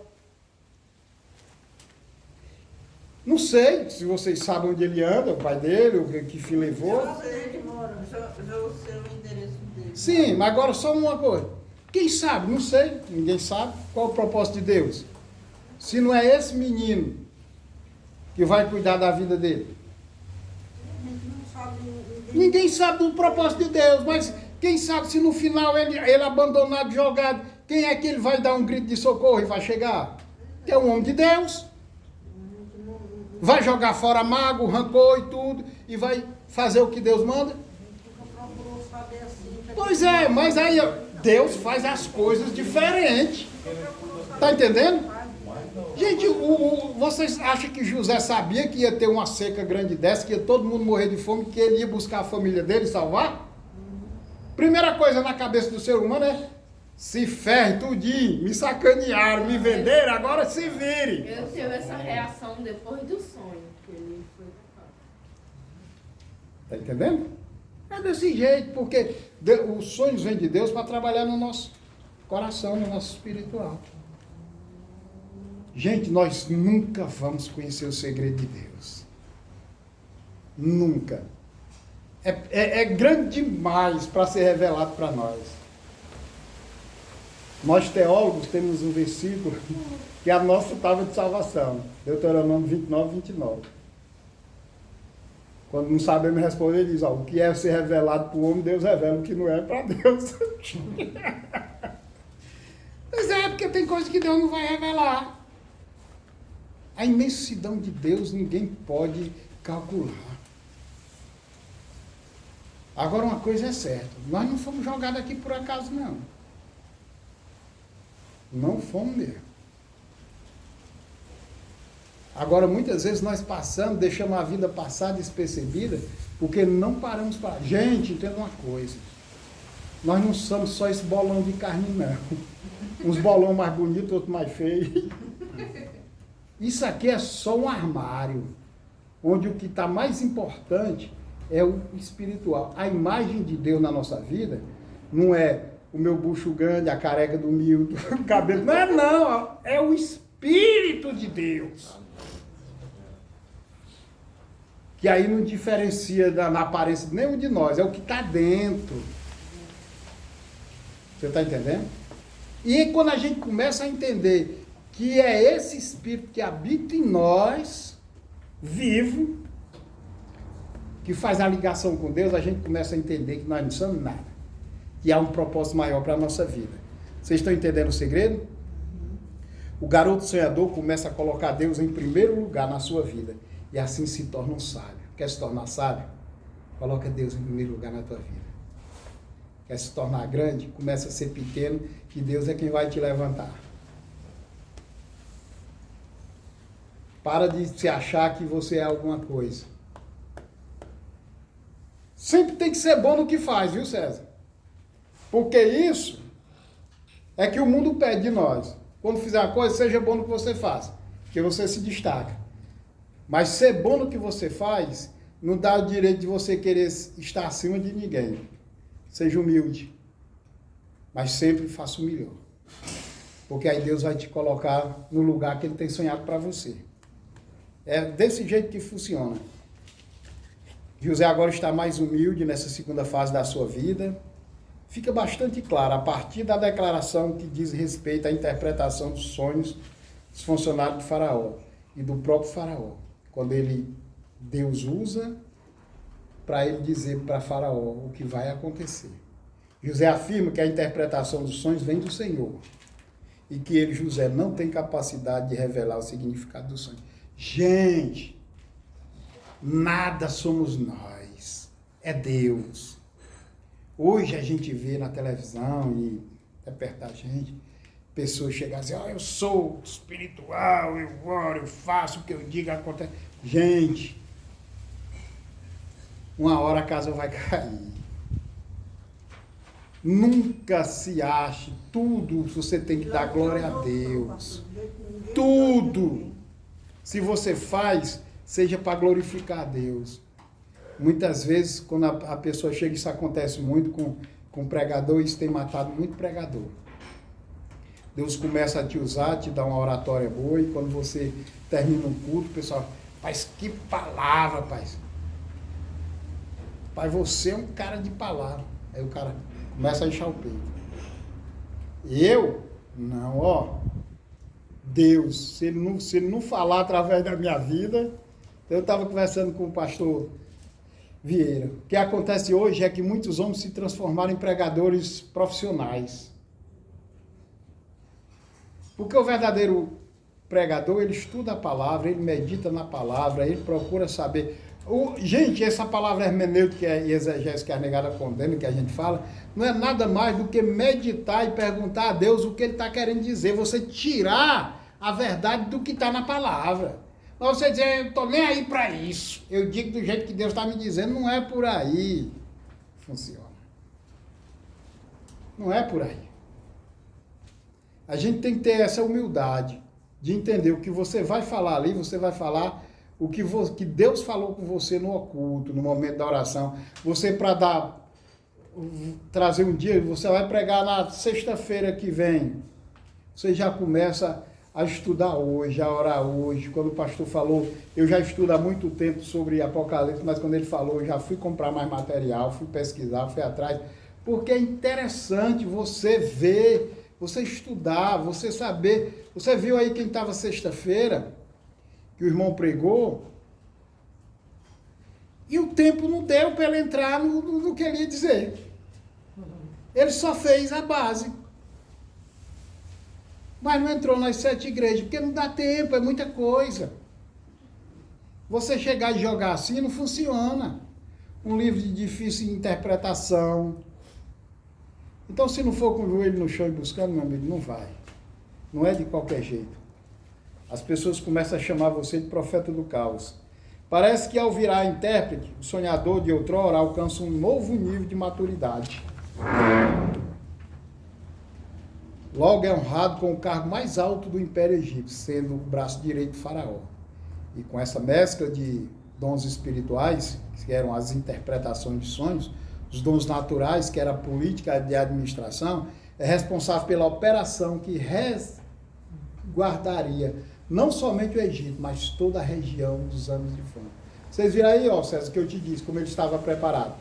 Não sei se vocês sabem onde ele anda, o pai dele, o que filho levou. Já sei onde mora, já sei o endereço dele. Sim, mas agora só uma coisa. Quem sabe? Não sei, ninguém sabe. Qual é o propósito de Deus? Se não é esse menino que vai cuidar da vida dele. A gente não sabe, Ninguém sabe do propósito de Deus, mas quem sabe se no final ele abandonado, jogado, quem é que ele vai dar um grito de socorro e vai chegar? Que é um homem de Deus. Vai jogar fora mago, rancor e tudo, e vai fazer o que Deus manda? nunca procurou saber assim. Pois é, mas aí Deus faz as coisas diferentes. Tá entendendo? Gente, vocês acham que José sabia que ia ter uma seca grande dessa, que ia todo mundo morrer de fome, que ele ia buscar a família dele e salvar? Primeira coisa na cabeça do ser humano é se ferre tudinho, me sacanearam, me venderam, agora se vire. Eu tive essa reação depois do sonho, que ele foi pra casa. Tá entendendo? É desse jeito, porque os sonhos vêm de Deus para trabalhar no nosso coração, no nosso espiritual. Gente, nós nunca vamos conhecer o segredo de Deus. Nunca. É grande demais para ser revelado para nós. Nós teólogos temos um versículo que é a nossa tábua de salvação. Deuteronômio 29, 29. Quando não sabemos responder, ele diz, ó, o que é ser revelado para o homem, Deus revela, o que não é para Deus. Mas é, porque tem coisa que Deus não vai revelar. A imensidão de Deus ninguém pode calcular. Agora uma coisa é certa, nós não fomos jogados aqui por acaso, não. Não fomos mesmo. Agora, muitas vezes nós passamos, deixamos a vida passar despercebida, porque não paramos para... Gente, entenda uma coisa. Nós não somos só esse bolão de carne, não. Uns bolão mais bonitos, outros mais feios. Isso aqui é só um armário, onde o que está mais importante é o espiritual. A imagem de Deus na nossa vida não é o meu bucho grande, a careca do Milton, o cabelo. Não, é o Espírito de Deus. Que aí não diferencia na aparência de nenhum de nós, é o que está dentro. Você está entendendo? E quando a gente começa a entender que é esse Espírito que habita em nós, vivo, que faz a ligação com Deus, a gente começa a entender que nós não somos nada. Que há um propósito maior para a nossa vida. Vocês estão entendendo o segredo? O garoto sonhador começa a colocar Deus em primeiro lugar na sua vida. E assim se torna um sábio. Quer se tornar sábio? Coloca Deus em primeiro lugar na tua vida. Quer se tornar grande? Começa a ser pequeno, que Deus é quem vai te levantar. Para de se achar que você é alguma coisa. Sempre tem que ser bom no que faz, viu, César? Porque isso é que o mundo pede de nós. Quando fizer uma coisa, seja bom no que você faz, porque você se destaca. Mas ser bom no que você faz não dá o direito de você querer estar acima de ninguém. Seja humilde, mas sempre faça o melhor. Porque aí Deus vai te colocar no lugar que Ele tem sonhado para você. É desse jeito que funciona. José agora está mais humilde nessa segunda fase da sua vida. Fica bastante claro, a partir da declaração que diz respeito à interpretação dos sonhos dos funcionários de Faraó e do próprio Faraó. Quando Deus usa para ele dizer para Faraó o que vai acontecer. José afirma que a interpretação dos sonhos vem do Senhor e que ele, José, não tem capacidade de revelar o significado dos sonhos. Gente, nada somos nós, é Deus. Hoje a gente vê na televisão e até perto da gente, pessoas chegam assim, eu sou espiritual, eu oro, eu faço o que eu digo, acontece. Gente, uma hora a casa vai cair. Nunca se ache, tudo você tem que dar glória a Deus. Tudo. Se você faz, seja para glorificar a Deus. Muitas vezes, quando a pessoa chega, isso acontece muito com pregador, isso tem matado muito pregador. Deus começa a te usar, te dá uma oratória boa, e quando você termina um culto, o pessoal, pai, que palavra, pai. Pai, você é um cara de palavra. Aí o cara começa a inchar o peito. Eu? Não, ó. Deus, se ele não falar através da minha vida... Eu estava conversando com o pastor Vieira. O que acontece hoje é que muitos homens se transformaram em pregadores profissionais. Porque o verdadeiro pregador, ele estuda a palavra, ele medita na palavra, ele procura saber... Gente, essa palavra hermenêutica e exegese que a negada condena, que a gente fala, não é nada mais do que meditar e perguntar a Deus o que ele está querendo dizer. Você tirar a verdade do que está na palavra. Mas você dizer, eu não estou nem aí para isso. Eu digo do jeito que Deus está me dizendo, não é por aí. Funciona. Não é por aí. A gente tem que ter essa humildade de entender o que você vai falar ali, você vai falar o que Deus falou com você no oculto, no momento da oração. Você, para trazer um dia, você vai pregar na sexta-feira que vem. Você já começa a estudar hoje, a orar hoje. Quando o pastor falou, eu já estudo há muito tempo sobre Apocalipse, mas quando ele falou, eu já fui comprar mais material, fui pesquisar, fui atrás, porque é interessante você ver, você estudar, você saber. Você viu aí quem estava sexta-feira, que o irmão pregou, e o tempo não deu para ele entrar no que ele ia dizer. Ele só fez a base. Mas não entrou nas 7 igrejas, porque não dá tempo, é muita coisa. Você chegar e jogar assim não funciona. Um livro de difícil interpretação. Então, se não for com o joelho no chão e buscando, meu amigo, não vai. Não é de qualquer jeito. As pessoas começam a chamar você de profeta do caos. Parece que ao virar intérprete, o sonhador de outrora alcança um novo nível de maturidade. Logo é honrado com o cargo mais alto do Império Egípcio, sendo o braço direito do faraó. E com essa mescla de dons espirituais, que eram as interpretações de sonhos, os dons naturais, que era a política de administração, é responsável pela operação que resguardaria não somente o Egito, mas toda a região dos anos de fome. Vocês viram aí, ó, César, que eu te disse, como ele estava preparado.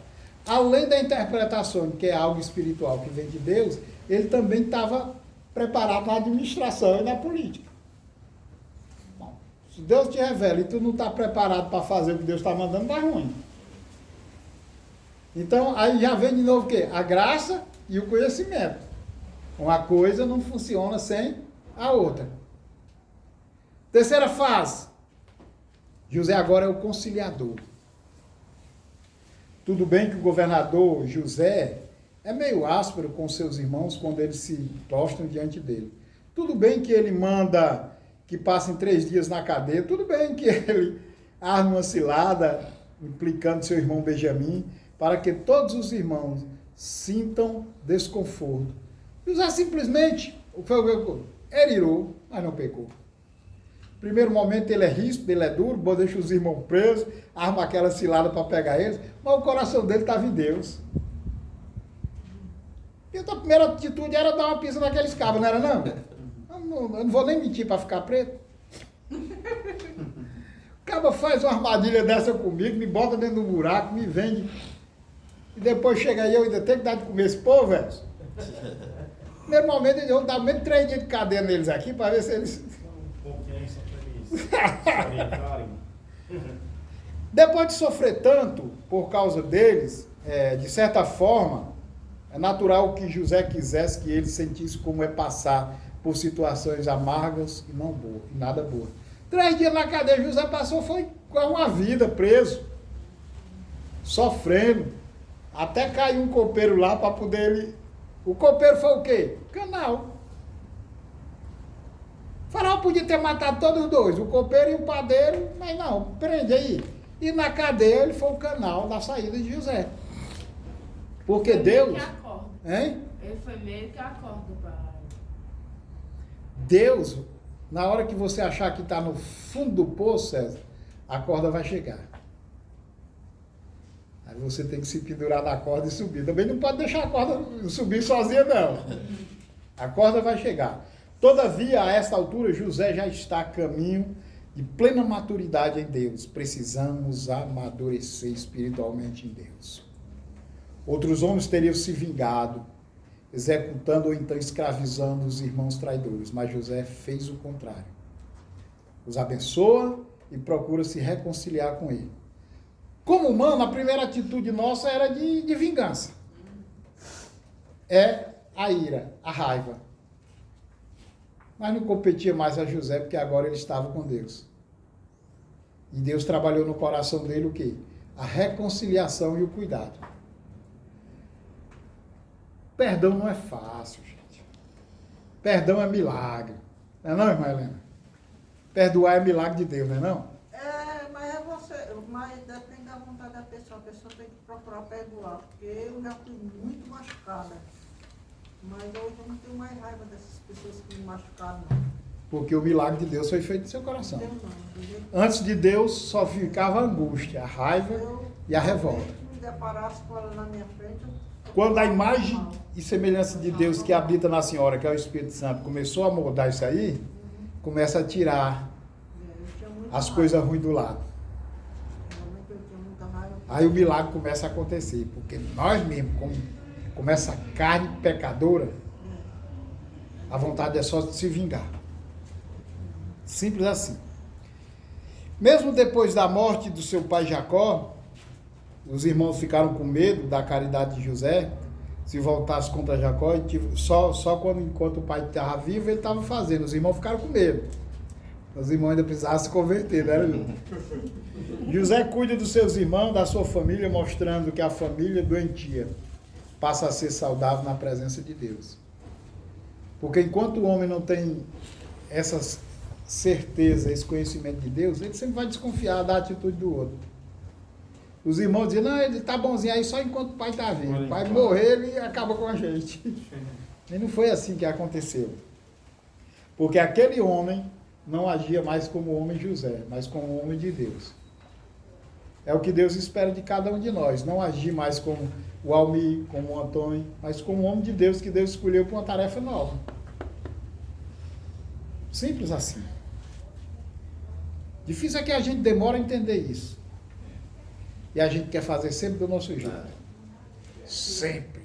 Além da interpretação, que é algo espiritual que vem de Deus, ele também estava preparado na administração e na política. Bom, se Deus te revela e tu não está preparado para fazer o que Deus está mandando, vai ruim. Então, aí já vem de novo o quê? A graça e o conhecimento. Uma coisa não funciona sem a outra. Terceira fase. José agora é o conciliador. Tudo bem que o governador José é meio áspero com seus irmãos quando eles se prostram diante dele. Tudo bem que ele manda que passem 3 dias na cadeia. Tudo bem que ele arma uma cilada implicando seu irmão Benjamim para que todos os irmãos sintam desconforto. José simplesmente, ele irou, mas não pecou. Primeiro momento ele é ríspido, ele é duro, deixa os irmãos presos, arma aquela cilada para pegar eles, mas o coração dele estava em Deus. E a primeira atitude era dar uma pisa naqueles cabos, não era não? Eu não vou nem mentir para ficar preto. O cabo faz uma armadilha dessa comigo, me bota dentro do buraco, me vende. E depois chega aí, eu ainda tenho que dar de comer esse povo, velho. Primeiro momento eu vou dar menos 3 dias de cadeia neles aqui para ver se eles... Depois de sofrer tanto por causa deles, de certa forma, é natural que José quisesse que ele sentisse como é passar por situações amargas e não boas, e nada boa. 3 dias na cadeia, José passou, foi com uma vida preso, sofrendo, até caiu um copeiro lá para poder ele... O copeiro foi o quê? Canal. O faraó podia ter matado todos os dois, o copeiro e o padeiro, mas não, prende aí. E na cadeia ele foi o canal da saída de José. Porque foi Deus... Meio que acorda. Hein? Ele foi meio que acorda para... Deus, na hora que você achar que está no fundo do poço, César, a corda vai chegar. Aí você tem que se pendurar na corda e subir. Também não pode deixar a corda subir sozinha, não. A corda vai chegar. Todavia, a esta altura, José já está a caminho de plena maturidade em Deus. Precisamos amadurecer espiritualmente em Deus. Outros homens teriam se vingado, executando ou então escravizando os irmãos traidores, mas José fez o contrário. Os abençoa e procura se reconciliar com ele. Como humano, a primeira atitude nossa era de vingança. É a ira, a raiva. Mas não competia mais a José, porque agora ele estava com Deus. E Deus trabalhou no coração dele o quê? A reconciliação e o cuidado. Perdão não é fácil, gente. Perdão é milagre. Não é não, irmã Helena? Perdoar é milagre de Deus, não é não? Mas depende da vontade da pessoa. A pessoa tem que procurar perdoar, porque eu já fui muito machucada. Mas hoje eu não tenho mais raiva dessas pessoas que me machucaram, não. Porque o milagre de Deus foi feito no seu coração. Não tenho não, entendeu? Antes de Deus só ficava a angústia, a raiva e a revolta. Se me deparasse com ela na minha frente, Quando a imagem e semelhança de Deus que habita na senhora, que é o Espírito Santo, começou a moldar isso aí, começa a tirar eu tinha muita as raiva. coisas ruins do lado. Realmente eu tinha muita raiva. Aí o milagre começa a acontecer, porque nós mesmos, como essa carne pecadora, a vontade é só de se vingar. Simples assim. Mesmo depois da morte do seu pai Jacó, os irmãos ficaram com medo da caridade de José, se voltasse contra Jacó, e só quando enquanto o pai estava vivo, ele estava fazendo. Os irmãos ficaram com medo. Os irmãos ainda precisavam se converter, né? José cuida dos seus irmãos, da sua família, mostrando que a família doentia passa a ser saudável na presença de Deus. Porque enquanto o homem não tem essa certeza, esse conhecimento de Deus, ele sempre vai desconfiar da atitude do outro. Os irmãos dizem, não, ele tá bonzinho aí só enquanto o pai está vivo. O pai morrer, ele acaba com a gente. E não foi assim que aconteceu. Porque aquele homem não agia mais como o homem José, mas como o homem de Deus. É o que Deus espera de cada um de nós. Não agir mais como o Almir, como o Antônio, mas como o homem de Deus que Deus escolheu para uma tarefa nova. Simples assim. Difícil é que a gente demora a entender isso. E a gente quer fazer sempre do nosso jeito. Sempre.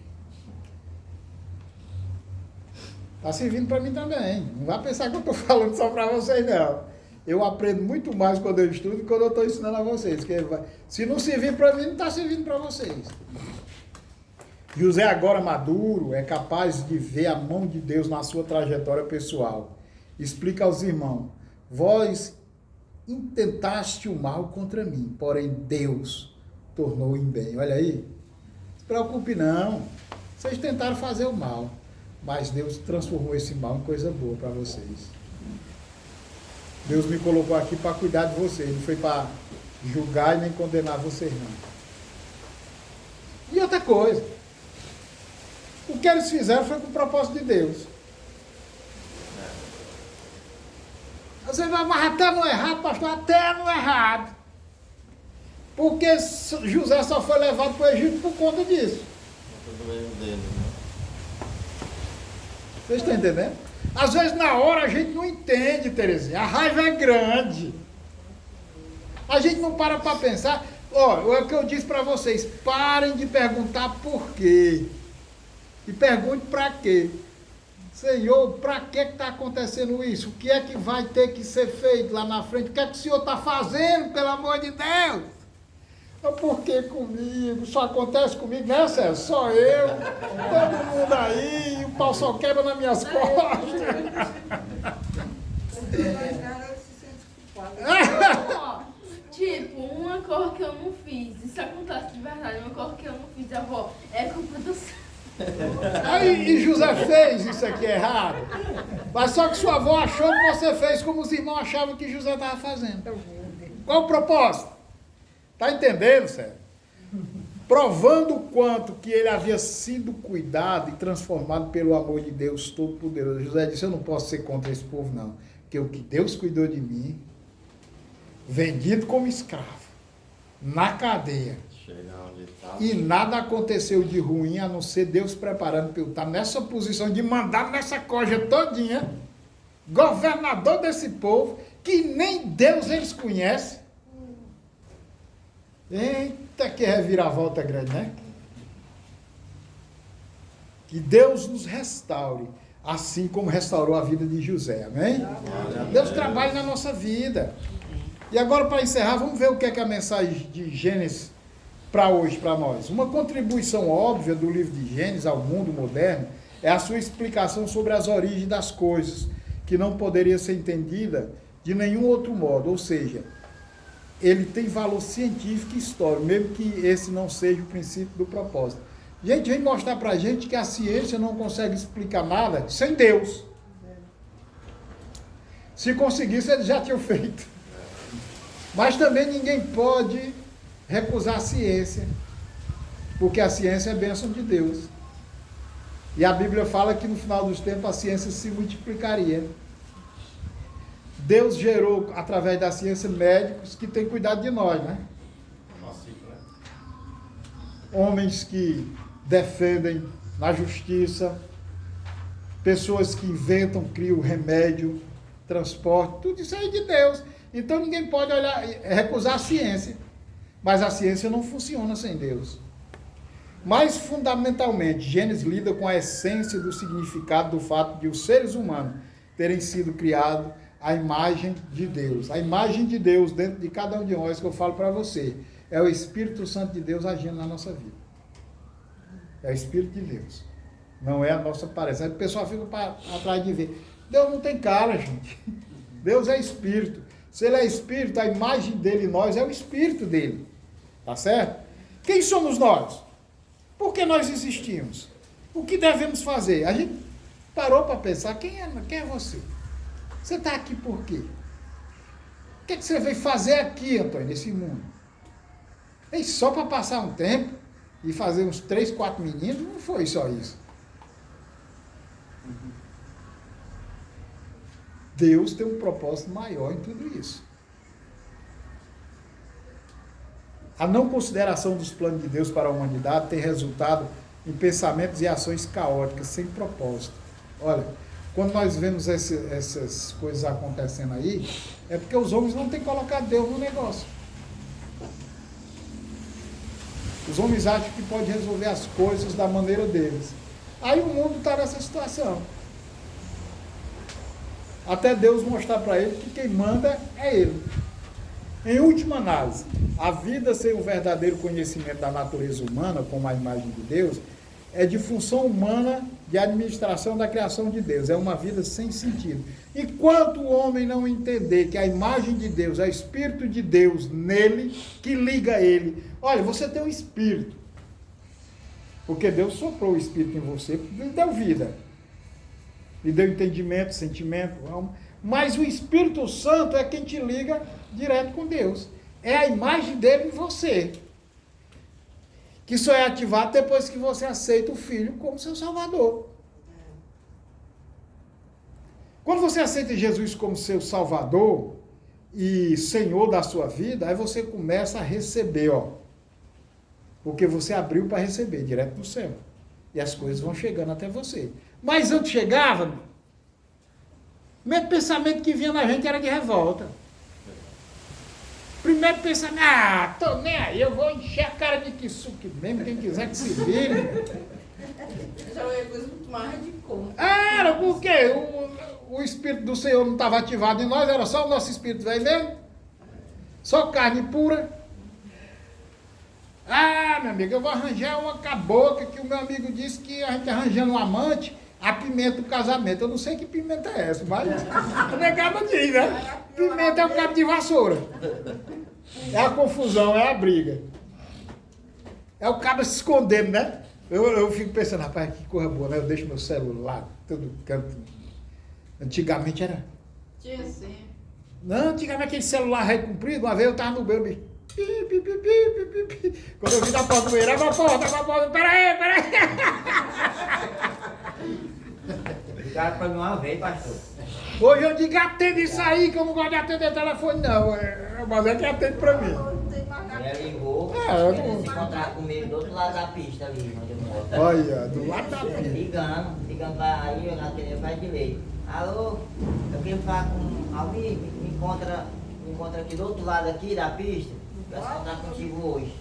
Está servindo para mim também. Não vai pensar que eu estou falando só para vocês, não. Eu aprendo muito mais quando eu estudo do que quando eu estou ensinando a vocês. Se não servir para mim, não está servindo para vocês. José, agora maduro, é capaz de ver a mão de Deus na sua trajetória pessoal. Explica aos irmãos: vós intentaste o mal contra mim, porém Deus tornou em bem. Olha aí. Não se preocupe não. Vocês tentaram fazer o mal, mas Deus transformou esse mal em coisa boa para vocês. Deus me colocou aqui para cuidar de vocês, não foi para julgar e nem condenar vocês não. E outra coisa, o que eles fizeram foi com o propósito de Deus. Você vai, mas até no errado, pastor, até no errado. Porque José só foi levado para o Egito por conta disso. Vocês estão entendendo? Às vezes na hora a gente não entende, Terezinha. A raiva é grande. A gente não para pensar. Ó, é o que eu disse para vocês. Parem de perguntar por quê. E pergunte para quê. Senhor, para que está acontecendo isso? O que é que vai ter que ser feito lá na frente? O que é que o Senhor está fazendo, pelo amor de Deus? Por que comigo? Só acontece comigo, né, César? Só eu, todo mundo aí, o pau só quebra nas minhas costas. Ó, tipo, uma cor que eu não fiz, isso acontece de verdade, uma cor que eu não fiz, avó, é culpa do céu. Aí, e José fez isso aqui errado. Mas só que sua avó achou que você fez como os irmãos achavam que José estava fazendo. Qual o propósito? Está entendendo, Sérgio? Provando o quanto que ele havia sido cuidado e transformado pelo amor de Deus Todo-Poderoso. José disse, eu não posso ser contra esse povo, não. Porque o que Deus cuidou de mim, vendido como escravo, na cadeia, e nada aconteceu de ruim, a não ser Deus preparando para eu estar nessa posição de mandar nessa coja todinha, governador desse povo, que nem Deus eles conhecem. Eita, que reviravolta grande, né? Que Deus nos restaure, assim como restaurou a vida de José, amém? Deus trabalha na nossa vida. E agora, para encerrar, vamos ver o que é a mensagem de Gênesis para hoje, para nós. Uma contribuição óbvia do livro de Gênesis ao mundo moderno é a sua explicação sobre as origens das coisas, que não poderia ser entendida de nenhum outro modo, ou seja, ele tem valor científico e histórico, mesmo que esse não seja o princípio do propósito. Gente, vem mostrar para a gente que a ciência não consegue explicar nada sem Deus. Se conseguisse, eles já tinham feito. Mas também ninguém pode recusar a ciência, porque a ciência é bênção de Deus. E a Bíblia fala que no final dos tempos a ciência se multiplicaria. Deus gerou, através da ciência, médicos que têm cuidado de nós, né? Homens que defendem na justiça, pessoas que inventam, criam remédio, transporte, tudo isso aí de Deus. Então ninguém pode recusar a ciência. Mas a ciência não funciona sem Deus. Mas, fundamentalmente, Gênesis lida com a essência do significado do fato de os seres humanos terem sido criados à imagem de Deus. A imagem de Deus dentro de cada um de nós, que eu falo para você, é o Espírito Santo de Deus agindo na nossa vida. É o Espírito de Deus. Não é a nossa aparência. Aí o pessoal fica atrás de ver. Deus não tem cara, gente. Deus é Espírito. Se Ele é Espírito, a imagem dele em nós é o Espírito dele. Tá certo? Quem somos nós? Por que nós existimos? O que devemos fazer? A gente parou para pensar, quem é você? Você está aqui por quê? O que você veio fazer aqui, Antônio, nesse mundo? E só para passar um tempo e fazer uns 3, 4 meninos? Não foi só isso. Deus tem um propósito maior em tudo isso. A não consideração dos planos de Deus para a humanidade tem resultado em pensamentos e ações caóticas, sem propósito. Olha, quando nós vemos essas coisas acontecendo aí, é porque os homens não têm colocado Deus no negócio. Os homens acham que pode resolver as coisas da maneira deles. Aí o mundo está nessa situação. Até Deus mostrar para ele que quem manda é ele. Em última análise, a vida sem o verdadeiro conhecimento da natureza humana, como a imagem de Deus, é de função humana de administração da criação de Deus. É uma vida sem sentido. Enquanto o homem não entender que a imagem de Deus é o Espírito de Deus nele, que liga ele. Olha, você tem um Espírito. Porque Deus soprou o Espírito em você, lhe deu vida. Lhe deu entendimento, sentimento, alma. Mas o Espírito Santo é quem te liga direto com Deus. É a imagem dele em você. Que só é ativado depois que você aceita o Filho como seu Salvador. Quando você aceita Jesus como seu Salvador e Senhor da sua vida, aí você começa a receber, ó. Porque você abriu para receber direto do céu. E as coisas vão chegando até você. Mas antes chegava, o primeiro pensamento que vinha na gente era de revolta. Primeiro pensamento, tô nem aí, eu vou encher a cara de kisuke mesmo, quem quiser que se vire. Já é coisa muito mais radical. Era porque o Espírito do Senhor não estava ativado em nós, era só o nosso Espírito velho mesmo. Só carne pura. Ah, meu amigo, eu vou arranjar uma cabocla que o meu amigo disse que a gente arranjando um amante, apimenta o casamento. Eu não sei que pimenta é essa, mas a negada diz, né? Pimenta é o cabo de vassoura. É a confusão, é a briga. É o cabo se escondendo, né? Eu fico pensando, rapaz, que coisa boa, né? Eu deixo meu celular, todo canto. Antigamente era... Tinha sim. Não, antigamente aquele celular rei comprido, uma vez eu tava no banho, quando eu vi da porta do banheiro, abre a porta, peraí. Ligaram pra mim uma vez, pastor. Hoje eu digo, atende isso aí, que eu não gosto de atender telefone, não. Mas é que atende pra mim. Não tem mais nada. Ela ligou, eu querendo não- se encontrar comigo do outro lado da pista ali, onde eu moro. Olha, do lado da pia. Ligando pra aí, eu atendendo faz direito. Alô, eu queria falar com alguém, me encontra aqui do outro lado aqui da pista, pra se encontrar contigo hoje.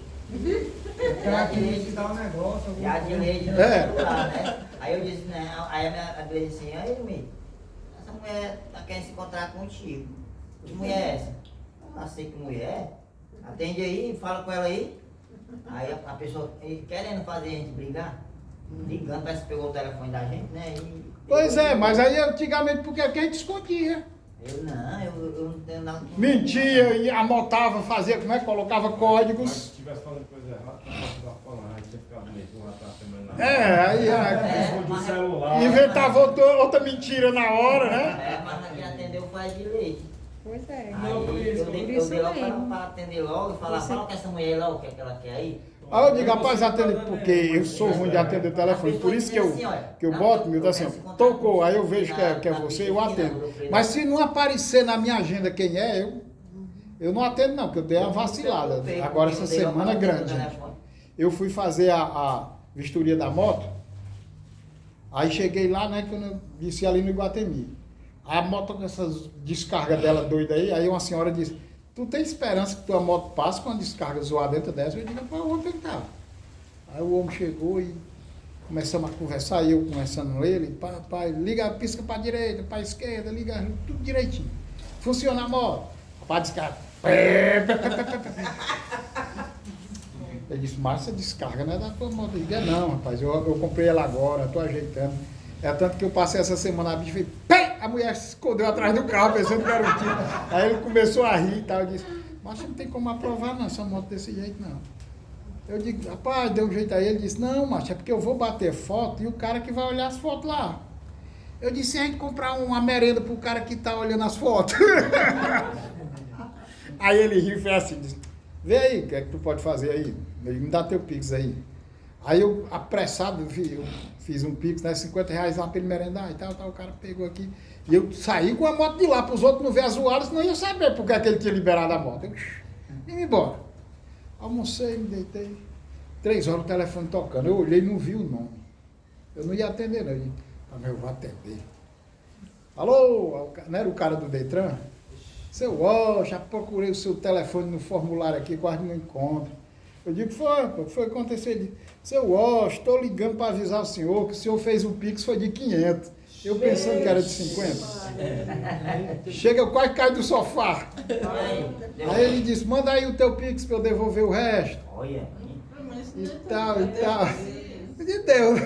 Eu acredito que dá um negócio. E a Dileide do É. outro lado, né? Aí eu disse, né? Aí a Dileide assim, aí me, essa mulher tá querendo se encontrar contigo. Que mulher é essa? Eu não sei que mulher é. Atende aí, fala com ela aí. Aí a pessoa querendo fazer a gente brigar, ligando, parece que pegou o telefone da gente, né? Pois é, mas aí antigamente, porque a gente escondia. Eu não tenho nada com Mentia, e anotava, fazia, como é que colocava Mas códigos. se estivesse falando coisa errada, não estava falando, aí tinha ficado meio que lá atrás semana. Aí O celular. inventava outra mentira na hora, né? mas quem atendeu foi a Dileide. Pois é. Aí eu dei logo para atender logo e falar, fala com essa mulher logo, o que é que ela quer aí. Aí eu digo, rapaz, atende, porque eu sou ruim de atender o telefone, por isso que eu boto, meu, assim, tocou, aí eu vejo que é você, eu atendo. Mas se não aparecer na minha agenda quem é, eu não atendo não, porque eu dei uma vacilada. Agora essa semana é grande. Eu fui fazer a vistoria da moto, aí cheguei lá, né, que eu disse ali no Iguatemi. A moto com essas descargas dela doida aí uma senhora disse, tu tem esperança que tua moto passe com uma descarga zoada dentro dessa? Eu digo, eu vou tentar. Aí o homem chegou e começamos a conversar, e eu conversando com ele, pai, liga, pisca para a direita, para a esquerda, liga tudo direitinho. Funciona a moto. Rapaz, descarga. Ele disse, mas essa descarga não é da tua moto. Eu digo, não, rapaz, eu comprei ela agora, estou ajeitando. É tanto que eu passei essa semana, a bicha fez, pé! A mulher se escondeu atrás do carro, pensando que era um tiro. Aí ele começou a rir e tal, eu disse, mas não tem como aprovar não, essa moto desse jeito não. Eu digo, rapaz, deu um jeito aí. Ele disse, não, macho, é porque eu vou bater foto e o cara que vai olhar as fotos lá. Eu disse, a gente comprar uma merenda pro cara que tá olhando as fotos. Aí ele riu e fez assim, disse, vê aí, o que é que tu pode fazer aí? Me dá teu Pix aí. Aí eu, apressado, eu fiz um Pix, né, R$50 lá pra ele merendar e tal, o cara pegou aqui. E eu saí com a moto de lá, pros outros não ver a zoada, senão eu ia saber porque é que ele tinha liberado a moto. Eu vim embora. Almocei, me deitei. 3 horas o telefone tocando. Eu olhei e não vi o nome. Eu não ia atender, não. Eu disse, eu vou atender. Alô? Não era o cara do Detran? Seu já procurei o seu telefone no formulário aqui, quase não encontro. Eu digo, o que foi acontecer? Ele disse, seu estou ligando para avisar o senhor que o senhor fez um Pix, foi de 500. Eu pensando que era de 50. Chega, eu quase caio do sofá. Aí ele disse, manda aí o teu Pix para eu devolver o resto. Olha. E tal. Eu disse, Deus.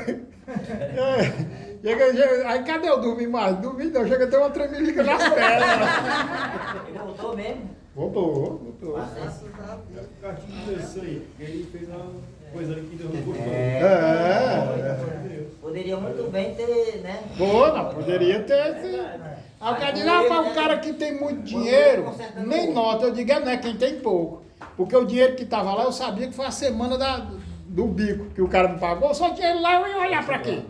Aí cadê eu dormir mais? Dormir não, chega a ter uma tremelica nas pernas. Ele voltou mesmo? Voltou. Graças a Deus. O cartinho desse aí, ele fez uma coisa ali que Deus não gostou. Poderia muito bem ter, né? Não, poderia ter. Aí o cara diz, o cara que tem muito dinheiro, nem nota. Eu digo, não é quem tem pouco. Porque o dinheiro que estava lá, eu sabia que foi a semana do bico que o cara me pagou, só tinha ele lá, eu ia olhar pra quê?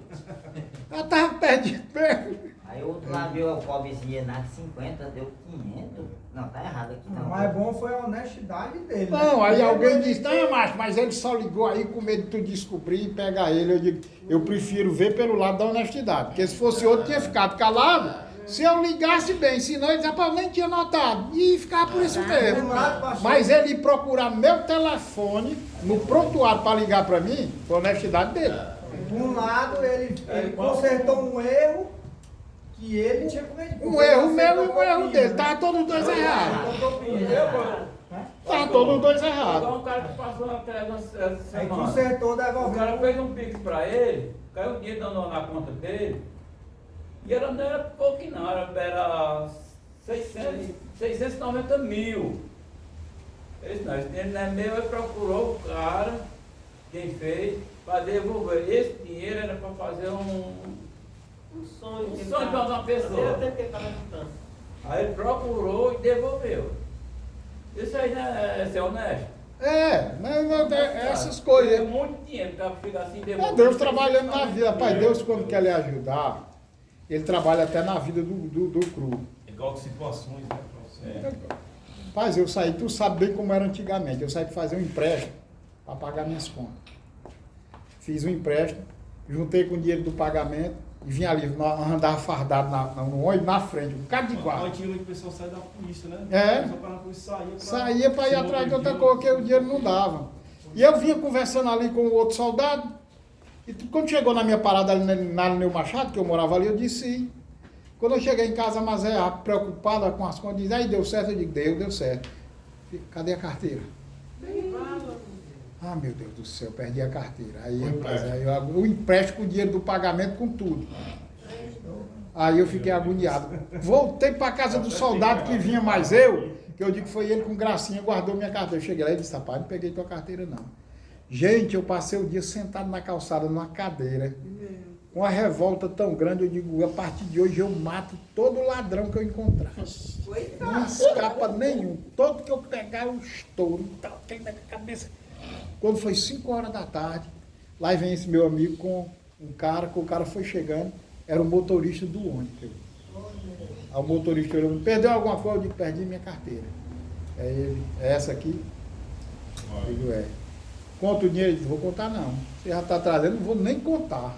Eu tava perdido mesmo. Aí o outro lá viu o pobrezinho na 50, deu 500. Não, tá errado aqui não. O mais bom foi a honestidade dele. Não, né? aí alguém disse, não, mas ele só ligou aí com medo de tu descobrir e pegar ele. Eu digo, eu prefiro ver pelo lado da honestidade. Porque se fosse outro, tinha ficado calado. Se eu ligasse bem, senão ele dizia, eu nem tinha notado. E ficava por isso mesmo. Mas ele ir procurar meu telefone no prontuário para ligar para mim, foi a honestidade dele. Por um lado, ele consertou um erro que ele tinha cometido. Um erro meu e um erro dele. Tava todos os dois errados. Tava todos os dois errados. Igual um cara que passou na tela essa Aí semana. consertou, O cara devolveu. fez um Pix pra ele, caiu o dinheiro na conta dele, e ela não era pouco não, era 690 mil. Ele disse, não, esse dinheiro não é meu, ele procurou o cara, quem fez, para devolver. Esse dinheiro era para fazer um sonho de uma pessoa. Aí ele procurou e devolveu. Isso aí não é ser honesto. Essas coisas. É muito dinheiro, o cara fica assim devolvendo. É Deus trabalhando na vida. Rapaz, Deus quando quer lhe ajudar, ele trabalha até na vida do cru. Igual de situações, né? Rapaz, eu saí, tu sabe bem como era antigamente, eu saí para fazer um empréstimo para pagar minhas contas. Fiz um empréstimo, juntei com o dinheiro do pagamento e vim ali, andava fardado no ônibus na frente, um bocado de guarda. Antigamente o pessoal saía da polícia, né? É. O pessoal para a polícia Saía para ir atrás de outra coisa, que o dinheiro não dava. E eu vinha conversando ali com o outro soldado, e quando chegou na minha parada ali na Neu Machado, que eu morava ali, eu disse sim. Quando eu cheguei em casa, mas preocupada com as contas, aí deu certo, eu digo, deu certo. Cadê a carteira? Ah, meu Deus do céu, perdi a carteira. Aí, rapaz, eu empresto com o dinheiro do pagamento com tudo. Aí eu fiquei agoniado. Voltei para casa do soldado que vinha mais eu, que eu digo que foi ele com gracinha, guardou minha carteira. Eu cheguei lá e disse, rapaz, não peguei tua carteira não. Gente, eu passei o dia sentado na calçada, numa cadeira, com uma revolta tão grande, eu digo, a partir de hoje eu mato todo ladrão que eu encontrar. Não escapa nenhum. Todo que eu pegar eu estouro, tal, tem na cabeça. Quando foi 5 horas da tarde, lá vem esse meu amigo com um cara, que o cara foi chegando, era o motorista do ônibus. Aí o motorista olhou, perdeu alguma coisa? Eu digo, perdi minha carteira. É ele, é essa aqui? Eu digo, é. Conta o dinheiro? Ele disse, vou contar não. Você já está trazendo, não vou nem contar.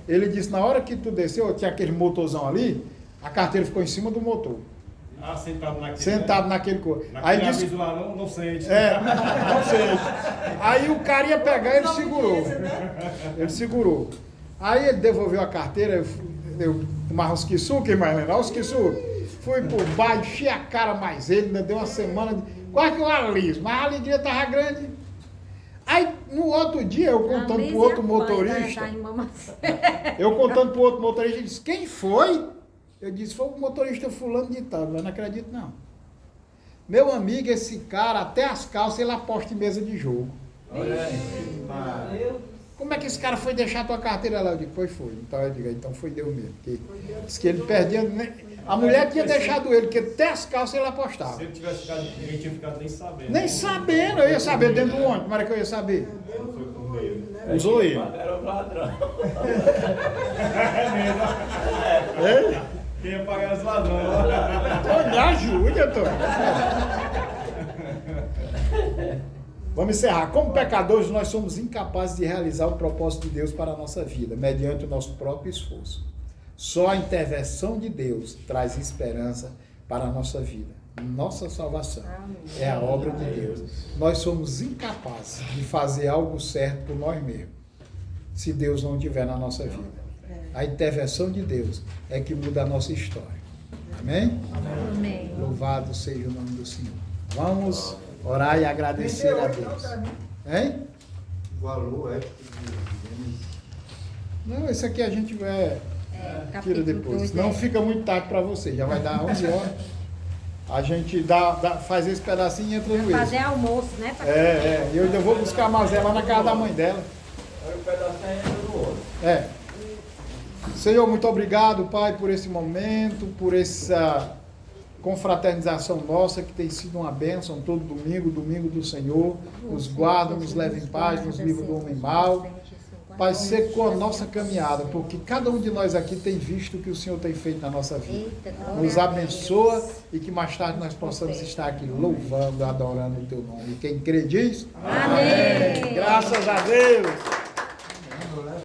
Ele disse, na hora que tu desceu, tinha aquele motorzão ali, a carteira ficou em cima do motor. Ah, sentado naquele... Sentado naquele coisa. Aí Naquele disse, aviso lá, não sente. não sei. Aí o cara ia pegar, ele segurou. Ele segurou. Aí ele devolveu a carteira, eu tomava uns quiçuques, Marlene, os quiçuques. Fui por baixo, enchi a cara mais ele, ainda deu uma semana, quase que um aliso, mas a alegria estava grande. Aí no outro dia, eu contando pro outro motorista, eu contando pro outro motorista, ele disse, quem foi? Eu disse, foi o motorista fulano de tal, eu não acredito não. Meu amigo, esse cara, até as calças, ele aposta em mesa de jogo. Olha aí. Como é que esse cara foi deixar a tua carteira lá? Eu digo, foi. Então eu digo, então foi Deus mesmo. Porque disse que ele perdia. A mulher tinha deixado ele, porque até as calças ele apostava. Se ele tivesse ficado, ninguém tinha ficado nem sabendo. Nem sabendo, eu ia saber dentro do ônibus, como era que eu ia saber? Foi por meio. Usou ele. Era o ladrão. Quem ia pagar os ladrões? Antônio, me ajude, Antônio. Vamos encerrar. Como pecadores, nós somos incapazes de realizar o propósito de Deus para a nossa vida, mediante o nosso próprio esforço. Só a intervenção de Deus traz esperança para a nossa vida. Nossa salvação é a obra de Deus. Nós somos incapazes de fazer algo certo por nós mesmos, se Deus não estiver na nossa vida. A intervenção de Deus é que muda a nossa história. Amém? Amém. Louvado seja o nome do Senhor. Vamos orar e agradecer a Deus. Hein? O valor é... Não, esse aqui a gente tira capítulo depois. 2, Não fica muito tarde para você. Já vai dar 11 horas. A gente faz esse pedacinho e entra no fazer eixo. almoço, né? E eu ainda vou buscar a Mazé lá na casa da mãe dela. Aí o pedacinho entra no outro. Senhor, muito obrigado, Pai, por esse momento, por essa confraternização nossa, que tem sido uma bênção todo domingo, domingo do Senhor. Nos guarda, nos leva em paz, nos livra do homem mau. Pai, ser com a nossa caminhada, porque cada um de nós aqui tem visto o que o Senhor tem feito na nossa vida. Nos abençoa e que mais tarde nós possamos estar aqui louvando, adorando o Teu nome. E quem crê diz? Amém. Graças a Deus.